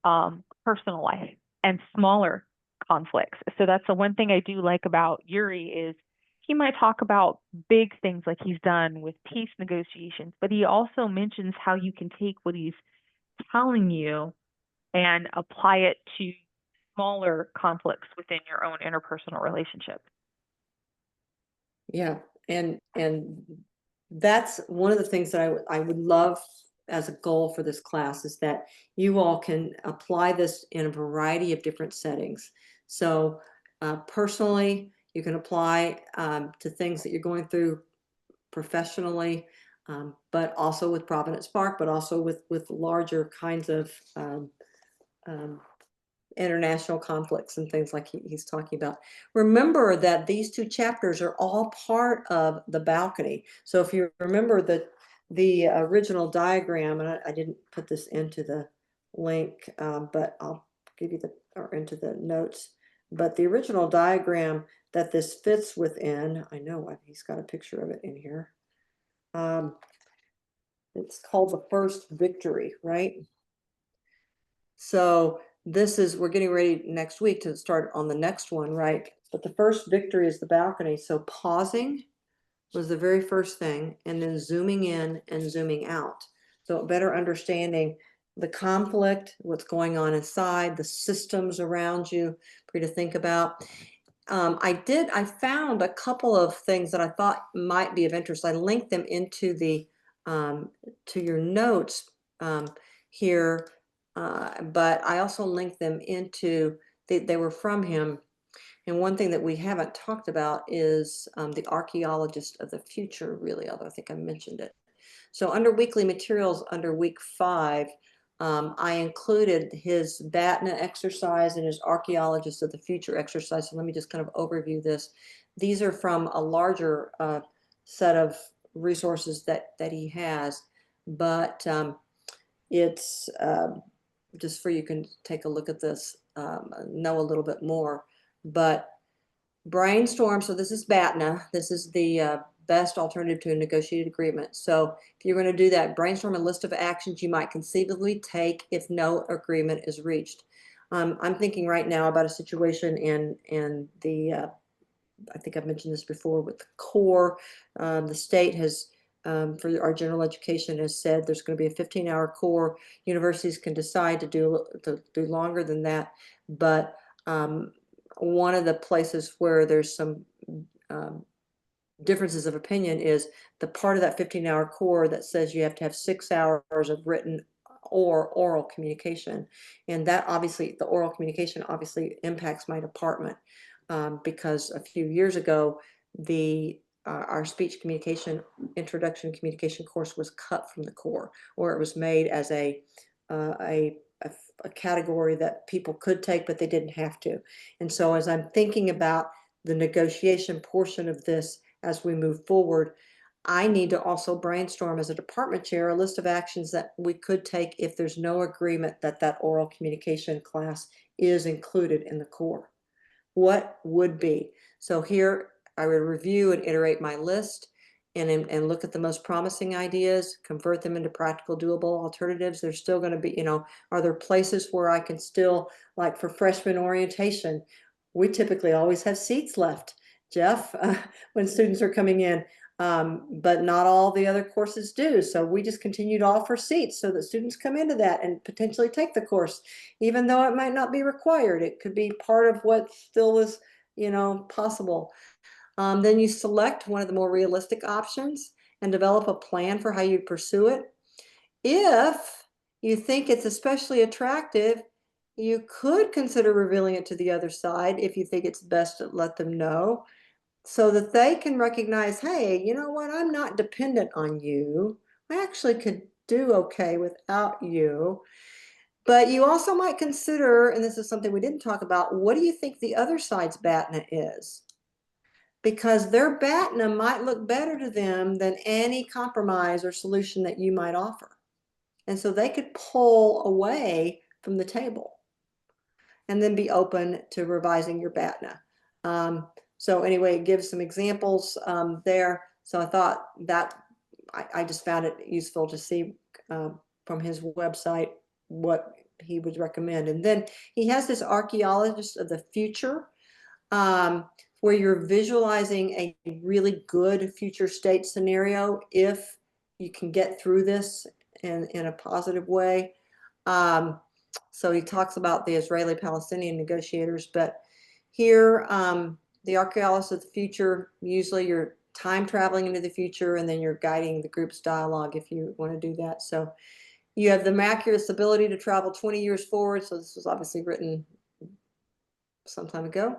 personal life and smaller conflicts. So that's the one thing I do like about Yuri is he might talk about big things like he's done with peace negotiations, but he also mentions how you can take what he's telling you and apply it to smaller conflicts within your own interpersonal relationship. Yeah, and that's one of the things that I would love as a goal for this class is that you all can apply this in a variety of different settings. So personally, you can apply to things that you're going through professionally, but also with Providence Park, but also with larger kinds of international conflicts and things like he's talking about. Remember that these two chapters are all part of the balcony. So if you remember the original diagram, and I didn't put this into the link, but I'll give you or into the notes. But the original diagram that this fits within, I know he's got a picture of it in here. It's called the First Victory, right? So we're getting ready next week to start on the next one, right? But the First Victory is the balcony. So pausing was the very first thing, and then zooming in and zooming out. So better understanding the conflict, what's going on inside, the systems around you for you to think about. I found a couple of things that I thought might be of interest. I linked them into to your notes here. But I also linked them into, they were from him. And one thing that we haven't talked about is the archaeologist of the future, really, although I think I mentioned it. So under weekly materials, under week 5, I included his BATNA exercise and his archaeologist of the future exercise. So let me just kind of overview this. These are from a larger set of resources that he has, but it's just for you can take a look at this, know a little bit more. But brainstorm, so this is BATNA. This is the best alternative to a negotiated agreement. So if you're going to do that, brainstorm a list of actions you might conceivably take if no agreement is reached. I'm thinking right now about a situation in the, I think I've mentioned this before with the Corps. The state has for our general education has said there's going to be a 15-hour core. Universities can decide to do longer than that, but one of the places where there's some differences of opinion is the part of that 15-hour core that says you have to have 6 hours of written or oral communication. And that obviously, the oral communication obviously impacts my department because a few years ago, our speech communication introduction communication course was cut from the core, or it was made as a category that people could take, but they didn't have to. And so as I'm thinking about the negotiation portion of this as we move forward, I need to also brainstorm as a department chair a list of actions that we could take if there's no agreement that that oral communication class is included in the core. What would be? So here I would review and iterate my list and look at the most promising ideas, convert them into practical, doable alternatives. There's still going to be, are there places where I can still, like for freshman orientation, we typically always have seats left, Jeff, when students are coming in. But not all the other courses do. So we just continue to offer seats so that students come into that and potentially take the course, even though it might not be required. It could be part of what still is, possible. Then you select one of the more realistic options and develop a plan for how you pursue it. If you think it's especially attractive, you could consider revealing it to the other side if you think it's best to let them know, so that they can recognize, hey, you know what, I'm not dependent on you. I actually could do okay without you. But you also might consider, and this is something we didn't talk about, what do you think the other side's BATNA is? Because their BATNA might look better to them than any compromise or solution that you might offer. And so they could pull away from the table and then be open to revising your BATNA. So anyway, it gives some examples there. So I thought that I just found it useful to see from his website what he would recommend. And then he has this archaeologist of the future where you're visualizing a really good future state scenario if you can get through this in a positive way. So he talks about the Israeli-Palestinian negotiators, but here, the archaeologist of the future, usually you're time traveling into the future and then you're guiding the group's dialogue if you want to do that. So you have the miraculous ability to travel 20 years forward. So this was obviously written some time ago.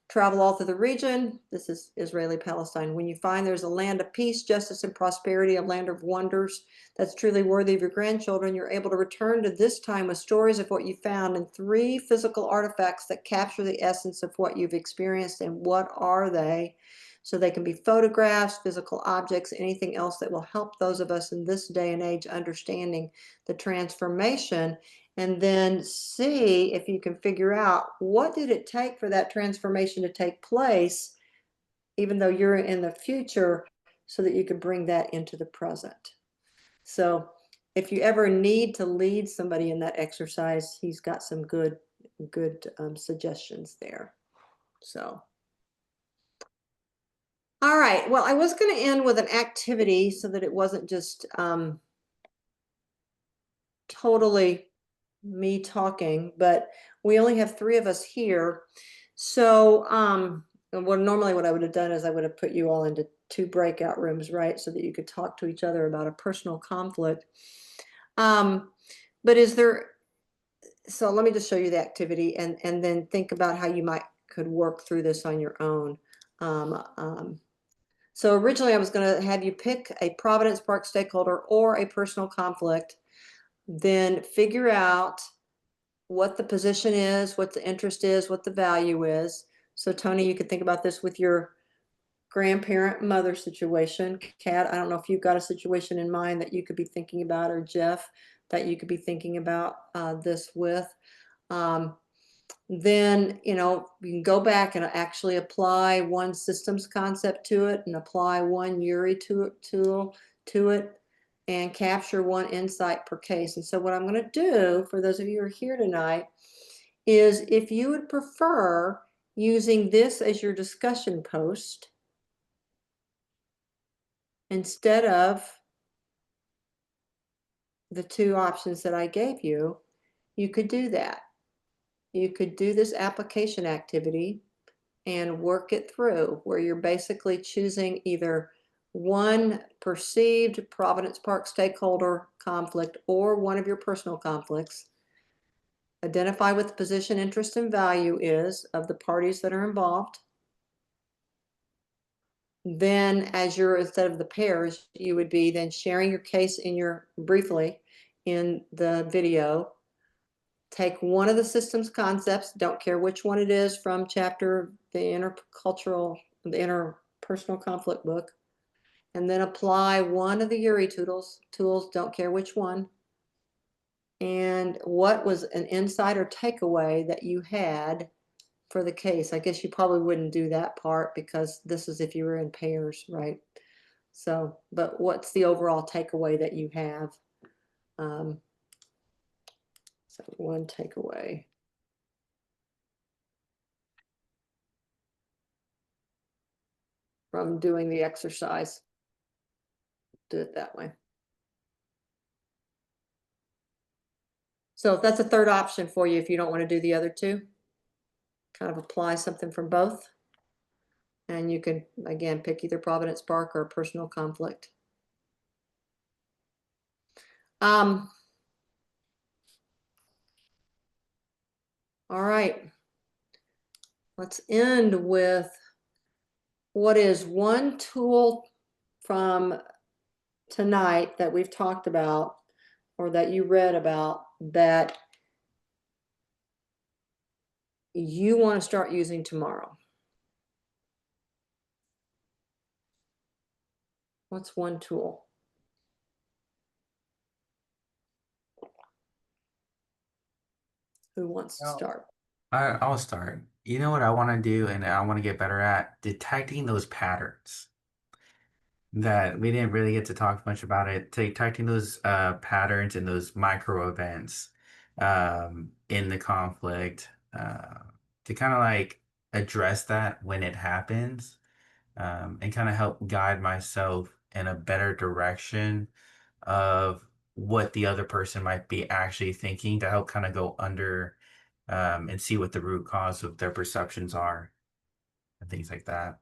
Travel all through the region. This is Israeli-Palestine. When you find there's a land of peace, justice, and prosperity, a land of wonders that's truly worthy of your grandchildren, you're able to return to this time with stories of what you found and 3 physical artifacts that capture the essence of what you've experienced. And what are they? So they can be photographs, physical objects, anything else that will help those of us in this day and age understanding the transformation. And then see if you can figure out what did it take for that transformation to take place, even though you're in the future, so that you can bring that into the present. So if you ever need to lead somebody in that exercise, he's got some good suggestions there. So. All right, well, I was going to end with an activity so that it wasn't just totally me talking, but we only have 3 of us here. So normally what I would have done is I would have put you all into 2 breakout rooms, right? So that you could talk to each other about a personal conflict. But so let me just show you the activity and then think about how you could work through this on your own. So originally I was going to have you pick a Providence Park stakeholder or a personal conflict, then figure out what the position is, what the interest is, what the value is. So Tony, you could think about this with your grandparent mother situation. Kat, I don't know if you've got a situation in mind that you could be thinking about, or Jeff, that you could be thinking about this with. Then, you can go back and actually apply one systems concept to it and apply one URI tool to it and capture one insight per case. And so what I'm going to do for those of you who are here tonight is, if you would prefer using this as your discussion post, instead of the two options that I gave you, you could do that. You could do this application activity and work it through where you're basically choosing either one perceived Providence Park stakeholder conflict or one of your personal conflicts. Identify what the position, interest, and value is of the parties that are involved. Then as you're, instead of the pairs, you would be then sharing your case in your, briefly in the video. Take one of the systems concepts, don't care which one it is from chapter, the the interpersonal conflict book, and then apply one of the URI tools, don't care which one. And what was an insight or takeaway that you had for the case? I guess you probably wouldn't do that part because this is if you were in pairs, right? So, but what's the overall takeaway that you have? So one takeaway. From doing the exercise. Do it that way. So that's a third option for you if you don't want to do the other two. Kind of apply something from both. And you can, again, pick either Providence Park or personal conflict. All right. Let's end with what is one tool from tonight that we've talked about or that you read about that you want to start using tomorrow. What's one tool? Who wants to start? I'll start. You know what I want to do, and I want to get better at detecting those patterns that we didn't really get to talk much about it. Detecting those patterns and those micro events in the conflict to kind of like address that when it happens and kind of help guide myself in a better direction of what the other person might be actually thinking to help kind of go under and see what the root cause of their perceptions are and things like that.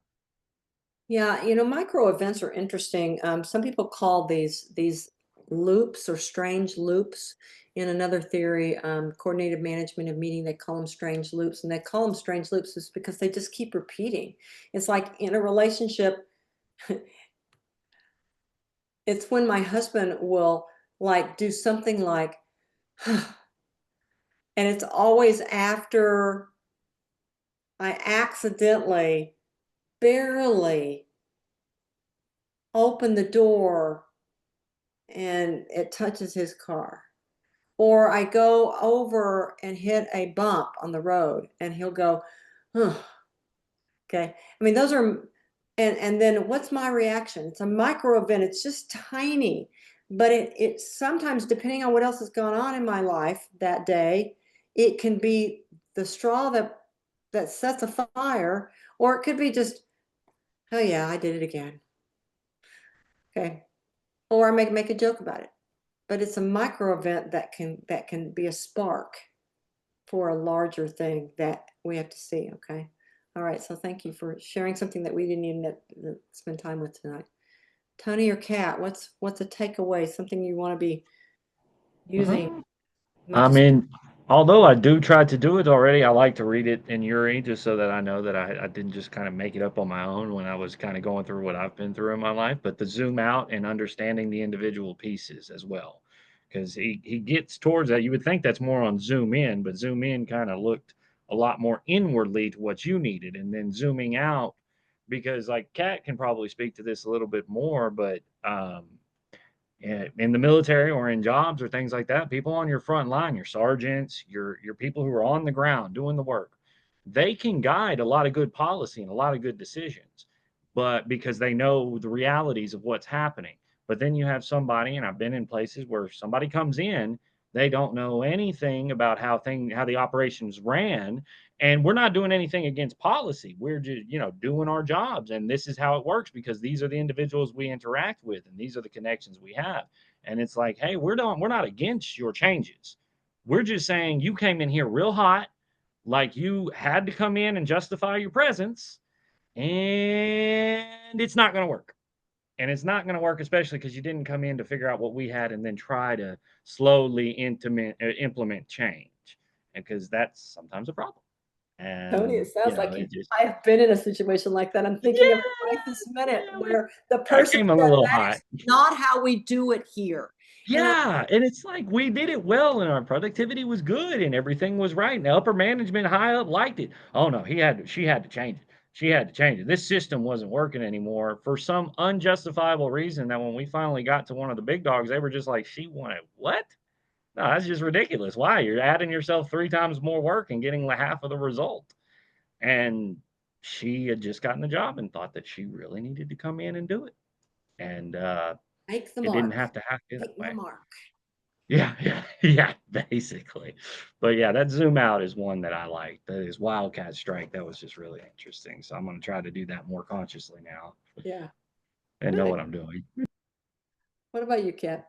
Yeah, micro events are interesting. Some people call these loops or strange loops. In another theory, coordinated management of meeting, they call them strange loops, and they call them strange loops is because they just keep repeating. It's like in a relationship, it's when my husband will like do something like, and it's always after I accidentally, barely open the door and it touches his car. Or I go over and hit a bump on the road and he'll go, oh, okay. I mean, those are, and then what's my reaction? It's a micro event. It's just tiny, but it sometimes, depending on what else has gone on in my life that day, it can be the straw that sets a fire, or it could be just, oh yeah, I did it again. Okay. Or I make a joke about it. But it's a micro event that can be a spark for a larger thing that we have to see. Okay. All right. So thank you for sharing something that we didn't even spend time with tonight. Tony or Kat, what's a takeaway? Something you want to be using? I mean, although I do try to do it already, I like to read it in URI just so that I know that I didn't just kind of make it up on my own when I was kind of going through what I've been through in my life, but the zoom out and understanding the individual pieces as well. Because he gets towards that. You would think that's more on zoom in, but zoom in kind of looked a lot more inwardly to what you needed. And then zooming out, because like Kat can probably speak to this a little bit more, but in the military or in jobs or things like that, people on your front line, your sergeants, your people who are on the ground doing the work, they can guide a lot of good policy and a lot of good decisions, but because they know the realities of what's happening. But then you have somebody, and I've been in places where somebody comes in They don't know anything about how the operations ran, and we're not doing anything against policy. We're just, doing our jobs, and this is how it works because these are the individuals we interact with, and these are the connections we have. And it's like, hey, we're not against your changes. We're just saying you came in here real hot, like you had to come in and justify your presence, and it's not going to work. And it's not going to work, especially because you didn't come in to figure out what we had and then try to slowly implement change. And because that's sometimes a problem. Tony, And, it sounds like it just, I've been in a situation like that. I'm thinking of it right this minute yeah, where the I person came a said, little that hot. is not how we do it here. And Yeah, and it's like we did it well and our productivity was good and everything was right. And the upper management high up liked it. Oh no, she had to change it. She had to change it. This system wasn't working anymore for some unjustifiable reason that when we finally got to one of the big dogs, they were just like, she wanted what? No, that's just ridiculous. Why? You're adding yourself 3 times more work and getting the half of the result. And she had just gotten the job and thought that she really needed to come in and do it. And make the it didn't mark. have to happen that Make the way. mark. Yeah, yeah, yeah, basically. But yeah, that zoom out is one that I like. That is Wildcat Strike. That was just really interesting. So I'm going to try to do that more consciously now Yeah. and know Good. what I'm doing. What about you, Kat?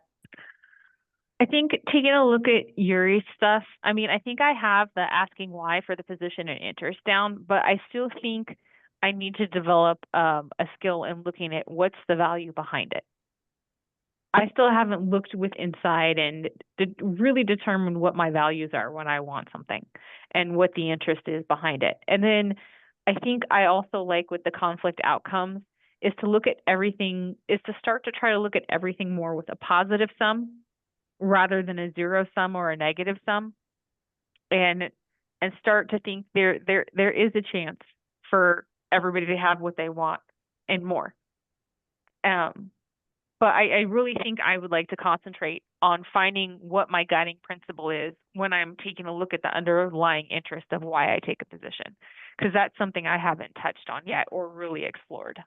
I think taking a look at Yuri's stuff, I mean, I think I have the asking why for the position and interest down, but I still think I need to develop a skill in looking at what's the value behind it. I still haven't looked with inside and really determined what my values are when I want something and what the interest is behind it. And then I think I also like with the conflict outcomes is to look at everything, is to start to try to look at everything more with a positive sum rather than a zero sum or a negative sum, and start to think there is a chance for everybody to have what they want and more. But I really think I would like to concentrate on finding what my guiding principle is when I'm taking a look at the underlying interest of why I take a position, because that's something I haven't touched on yet or really explored.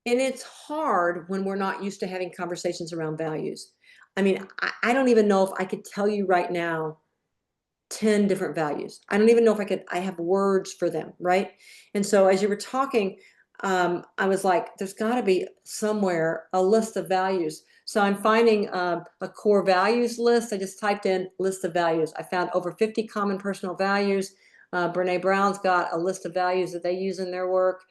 And it's hard when we're not used to having conversations around values. I mean, I don't even know if I could tell you right now 10 different values. I don't even know if I have words for them, right? And so as you were talking, I was like, there's got to be somewhere a list of values. So I'm finding a core values list. I just typed in list of values. I found over 50 common personal values. Brene Brown's got a list of values that they use in their work.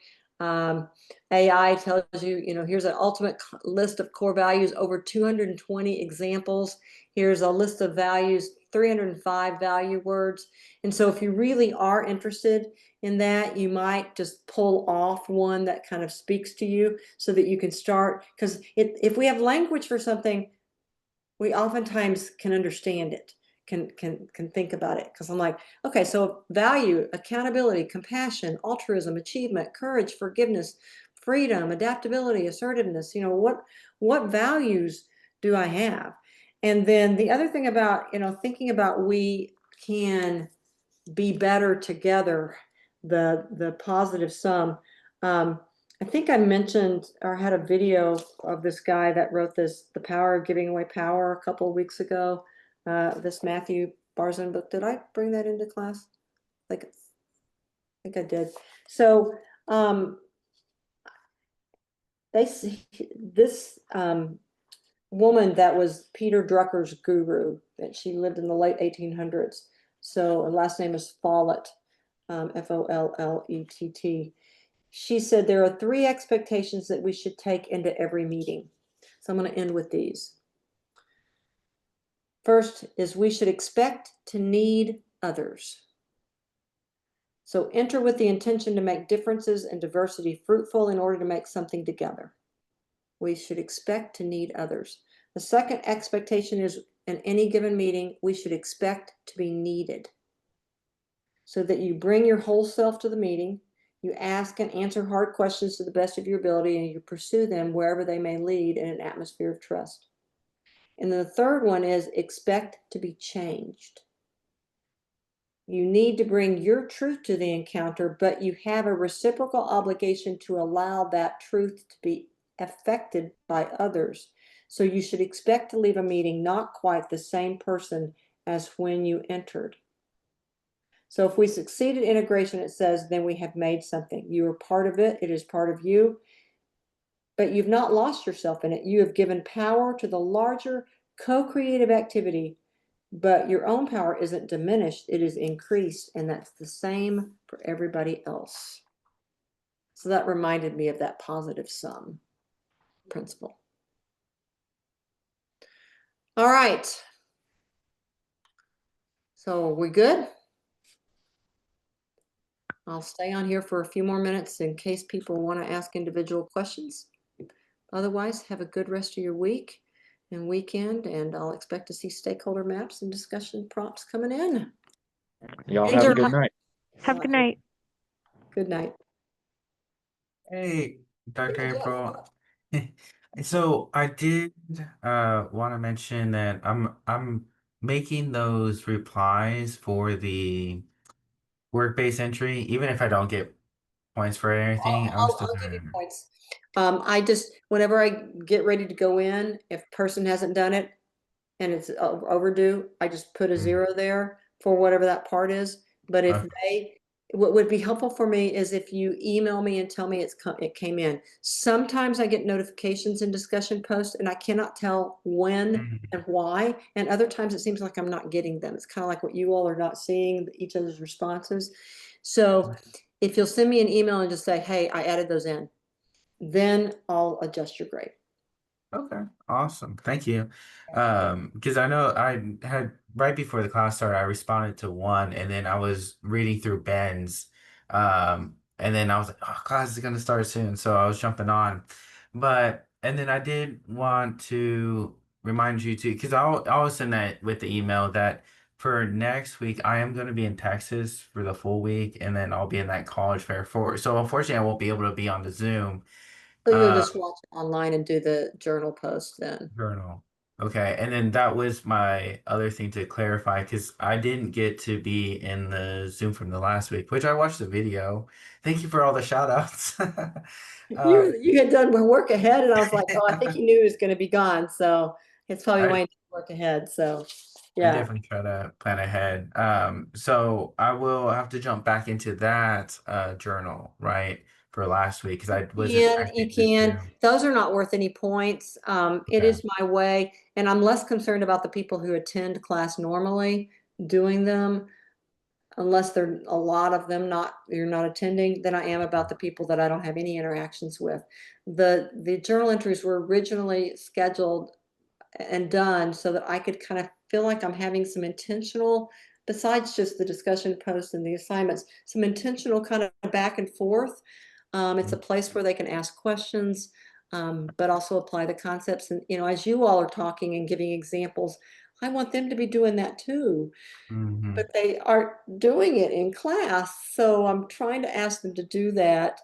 AI tells you, here's an ultimate list of core values, over 220 examples. Here's a list of values, 305 value words. And so if you really are interested in that, you might just pull off one that kind of speaks to you so that you can start. Because if we have language for something, we oftentimes can understand it, can think about it. Because I'm like, okay, so value, accountability, compassion, altruism, achievement, courage, forgiveness, freedom, adaptability, assertiveness. What values do I have? And then the other thing about, thinking about we can be better together, the positive sum. I think I mentioned or had a video of this guy that wrote this, The Power of Giving Away Power, a couple of weeks ago. This Matthew Barzun book. Did I bring that into class? I think I did. So this woman that was Peter Drucker's guru, that she lived in the late 1800s. So her last name is Follett, Follett. She said there are 3 expectations that we should take into every meeting. So I'm going to end with these. First is we should expect to need others. So enter with the intention to make differences and diversity fruitful in order to make something together. We should expect to need others. The second expectation is in any given meeting, we should expect to be needed. So that you bring your whole self to the meeting, you ask and answer hard questions to the best of your ability, and you pursue them wherever they may lead in an atmosphere of trust. And then the third one is expect to be changed. You need to bring your truth to the encounter, but you have a reciprocal obligation to allow that truth to be affected by others. So you should expect to leave a meeting not quite the same person as when you entered. So if we succeed at integration, it says then we have made something. You are part of it. It is part of you, but you've not lost yourself in it. You have given power to the larger co-creative activity, but your own power isn't diminished. It is increased, and that's the same for everybody else. So that reminded me of that positive sum principle. All right. So we good? I'll stay on here for a few more minutes in case people want to ask individual questions. Otherwise, have a good rest of your week and weekend, and I'll expect to see stakeholder maps and discussion prompts coming in. Y'all Hey, have a Jerome. good night. Have a good night. Good night. Hey, Dr. Yeah. April. So I did want to mention that I'm making those replies for the work-based entry, even if I don't get points for anything, I'm still I'll give you gonna. points. I just, whenever I get ready to go in, if person hasn't done it and it's overdue, I just put a 0 there for whatever that part is. But if Okay. what would be helpful for me is if you email me and tell me it came in. Sometimes I get notifications in discussion posts and I cannot tell when and why. And other times it seems like I'm not getting them. It's kind of like what you all are not seeing each other's responses. So if you'll send me an email and just say, hey, I added those in, then I'll adjust your grade. Okay, awesome. Thank you. Because I know I had right before the class started, I responded to one, and then I was reading through Ben's, and then I was like, "Oh, class is gonna start soon," so I was jumping on. But and then I did want to remind you too, because I was send that with the email that for next week I am going to be in Texas for the full week, and then I'll be in that college fair for. So unfortunately, I won't be able to be on the Zoom. So you'll Uh, just watch it online and do the journal post then. Journal. Okay, and then that was my other thing to clarify because I didn't get to be in the Zoom from the last week, which I watched the video. Thank you for all the shout outs. You had done work ahead, and I was like, oh, I think he knew he was going to be gone, so it's probably why I, he didn't work ahead. So, I yeah. definitely try to plan ahead. So I will have to jump back into that journal, right, for last week because I wasn't You actually in the can. Zoom. Those are not worth any points. It Okay. is my way, and I'm less concerned about the people who attend class normally doing them, unless there are a lot of them you're not attending, than I am about the people that I don't have any interactions with. The journal entries were originally scheduled and done so that I could kind of feel like I'm having some intentional, besides just the discussion posts and the assignments, some intentional kind of back and forth. It's a place where they can ask questions, but also apply the concepts. And, as you all are talking and giving examples, I want them to be doing that too, Mm-hmm. but they aren't doing it in class. So I'm trying to ask them to do that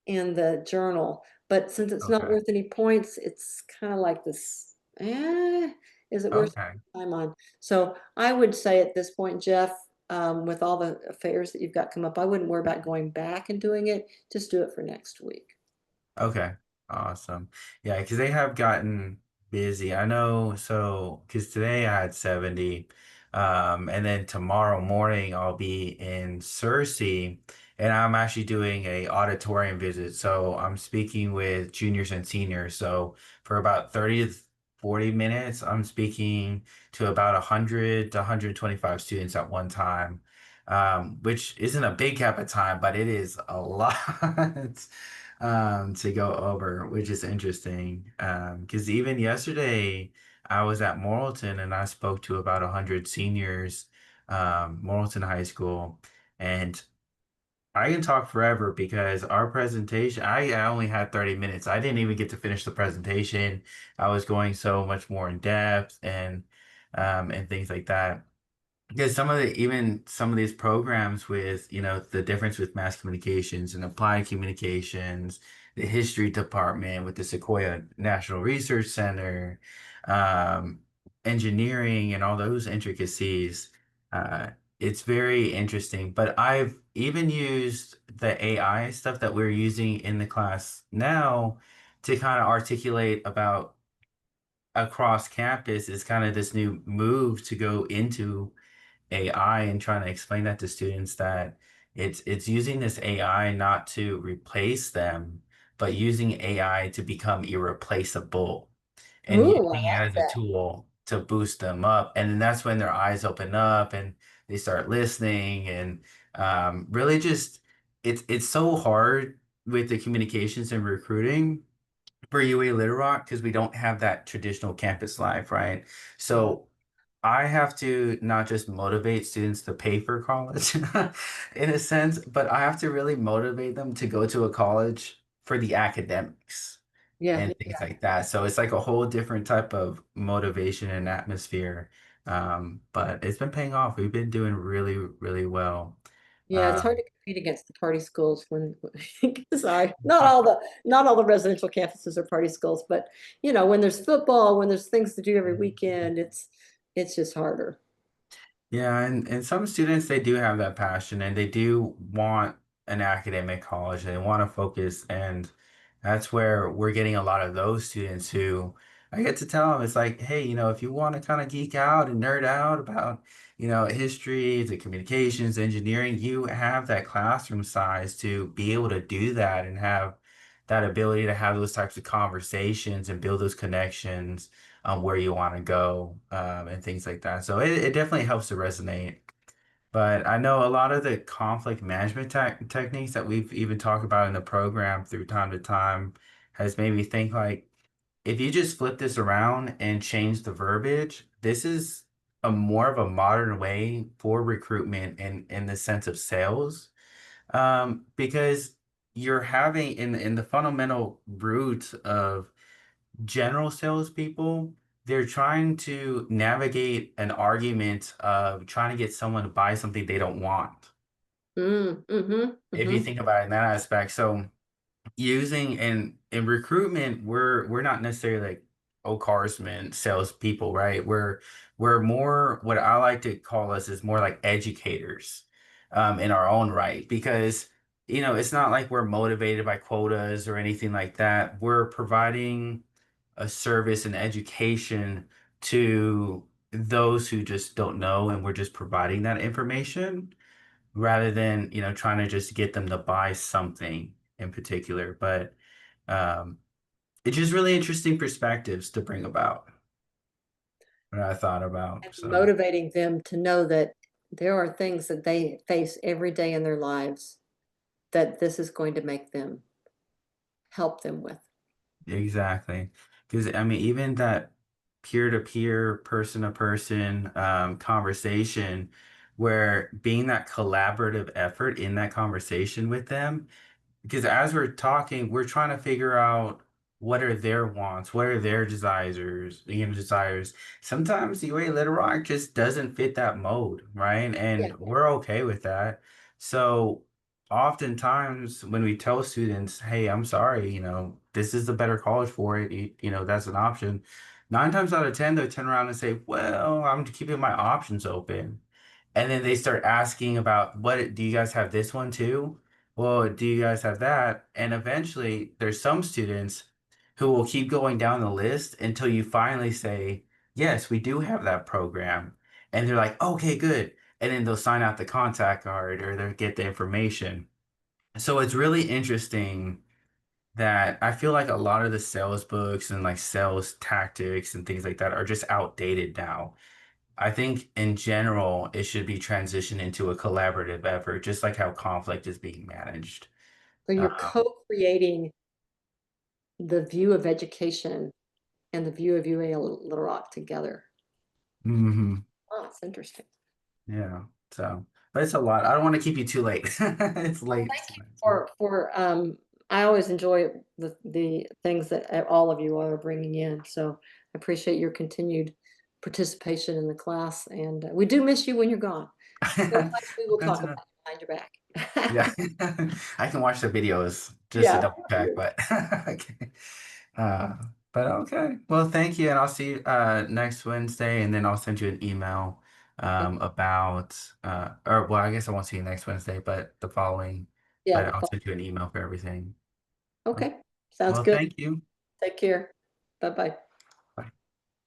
in the journal. But since it's not Okay. worth any points, it's kind of like this, is it worth Okay. time on? So I would say at this point, Jeff, with all the affairs that you've got come up, I wouldn't worry about going back and doing it. Just do it for next week. Okay, awesome. Yeah, because they have gotten busy. I know, so because today I had 70, and then tomorrow morning I'll be in Searcy, and I'm actually doing a auditorium visit. So I'm speaking with juniors and seniors. So for about 30 to 40 minutes, I'm speaking to about 100 to 125 students at one time, which isn't a big gap of time, but it is a lot. To go over, which is interesting. Because even yesterday, I was at Morrilton and I spoke to about 100 seniors, Morrilton High School, and I can talk forever because our presentation, I only had 30 minutes. I didn't even get to finish the presentation. I was going so much more in depth and things like that. Because even some of these programs with, the difference with mass communications and applied communications, the history department with the Sequoia National Research Center, um, engineering and all those intricacies, uh, it's very interesting. But I've even used the AI stuff that we're using in the class now to kind of articulate about across campus is kind of this new move to go into AI and trying to explain that to students that it's using this AI not to replace them, but using AI to become irreplaceable and Ooh, I using it like as a that. tool to boost them up. And then that's when their eyes open up and they start listening and really just it's so hard with the communications and recruiting for UA Little Rock because we don't have that traditional campus life, right? So I have to not just motivate students to pay for college in a sense, but I have to really motivate them to go to a college for the academics Yeah. and things like that. So it's like a whole different type of motivation and atmosphere. But it's been paying off. We've been doing really, really well. Yeah, it's hard Um, to compete against the party schools when, sorry, not all the residential campuses are party schools, but when there's football, when there's things to do every weekend, it's just harder. Yeah, and some students they do have that passion and they do want an academic college. They want to focus, and that's where we're getting a lot of those students who I get to tell them it's like, hey, if you want to kind of geek out and nerd out about, history, the communications, engineering, you have that classroom size to be able to do that and have that ability to have those types of conversations and build those connections where you want to go and things like that. So it definitely helps to resonate. But I know a lot of the conflict management techniques that we've even talked about in the program through time to time has made me think like, if you just flip this around and change the verbiage, this is a more of a modern way for recruitment in the sense of sales. Because you're having in the fundamental root of general salespeople, they're trying to navigate an argument of trying to get someone to buy something they don't want. If you Mm-hmm. think about it in that aspect. So using in recruitment, we're not necessarily like carsmen, salespeople, right? We're more what I like to call us is more like educators in our own right because it's not like we're motivated by quotas or anything like that. We're providing a service and education to those who just don't know, and we're just providing that information rather than trying to just get them to buy something in particular. But um it's just really interesting perspectives to bring about what I thought about. And So motivating them to know that there are things that they face every day in their lives that this is going to make them help them with. exactly. Because I mean even that peer-to-peer, person-to-person conversation where being that collaborative effort in that conversation with them. Because as we're talking, we're trying to figure out what are their wants, what are their desires. Sometimes the way Little Rock just doesn't fit that mode, right? Yeah. And we're okay with that. So oftentimes when we tell students, hey, I'm sorry, this is the better college for it, that's an option. 9 times out of 10, they'll turn around and say, well, I'm keeping my options open. And then they start asking about what do you guys have this one too? Well, do you guys have that? And eventually there's some students who will keep going down the list until you finally say, yes, we do have that program. And they're like, okay, good. And then they'll sign out the contact card or they'll get the information. So it's really interesting that I feel like a lot of the sales books and like sales tactics and things like that are just outdated now. I think in general, it should be transitioned into a collaborative effort, just like how conflict is being managed. So you're Um, co-creating the view of education and the view of UA Little Rock together. mhm, Oh, it's interesting. yeah. So, but it's a lot. I don't want to keep you too late. It's late. Thank you for I always enjoy the things that all of you are bringing in. So I appreciate your continued participation in the class, and we do miss you when you're gone. Sometimes we will Good talk to know. about you behind your Yeah, back. I can watch the videos just to Yeah. double check, but okay. Uh, but okay. Well, thank you, and I'll see you next Wednesday, and then I'll send you an email about or well, I guess I won't see you next Wednesday, but the following. Yeah. But I'll send you an email for everything. Okay. Sounds Well, good. thank you. Take care. Bye-bye.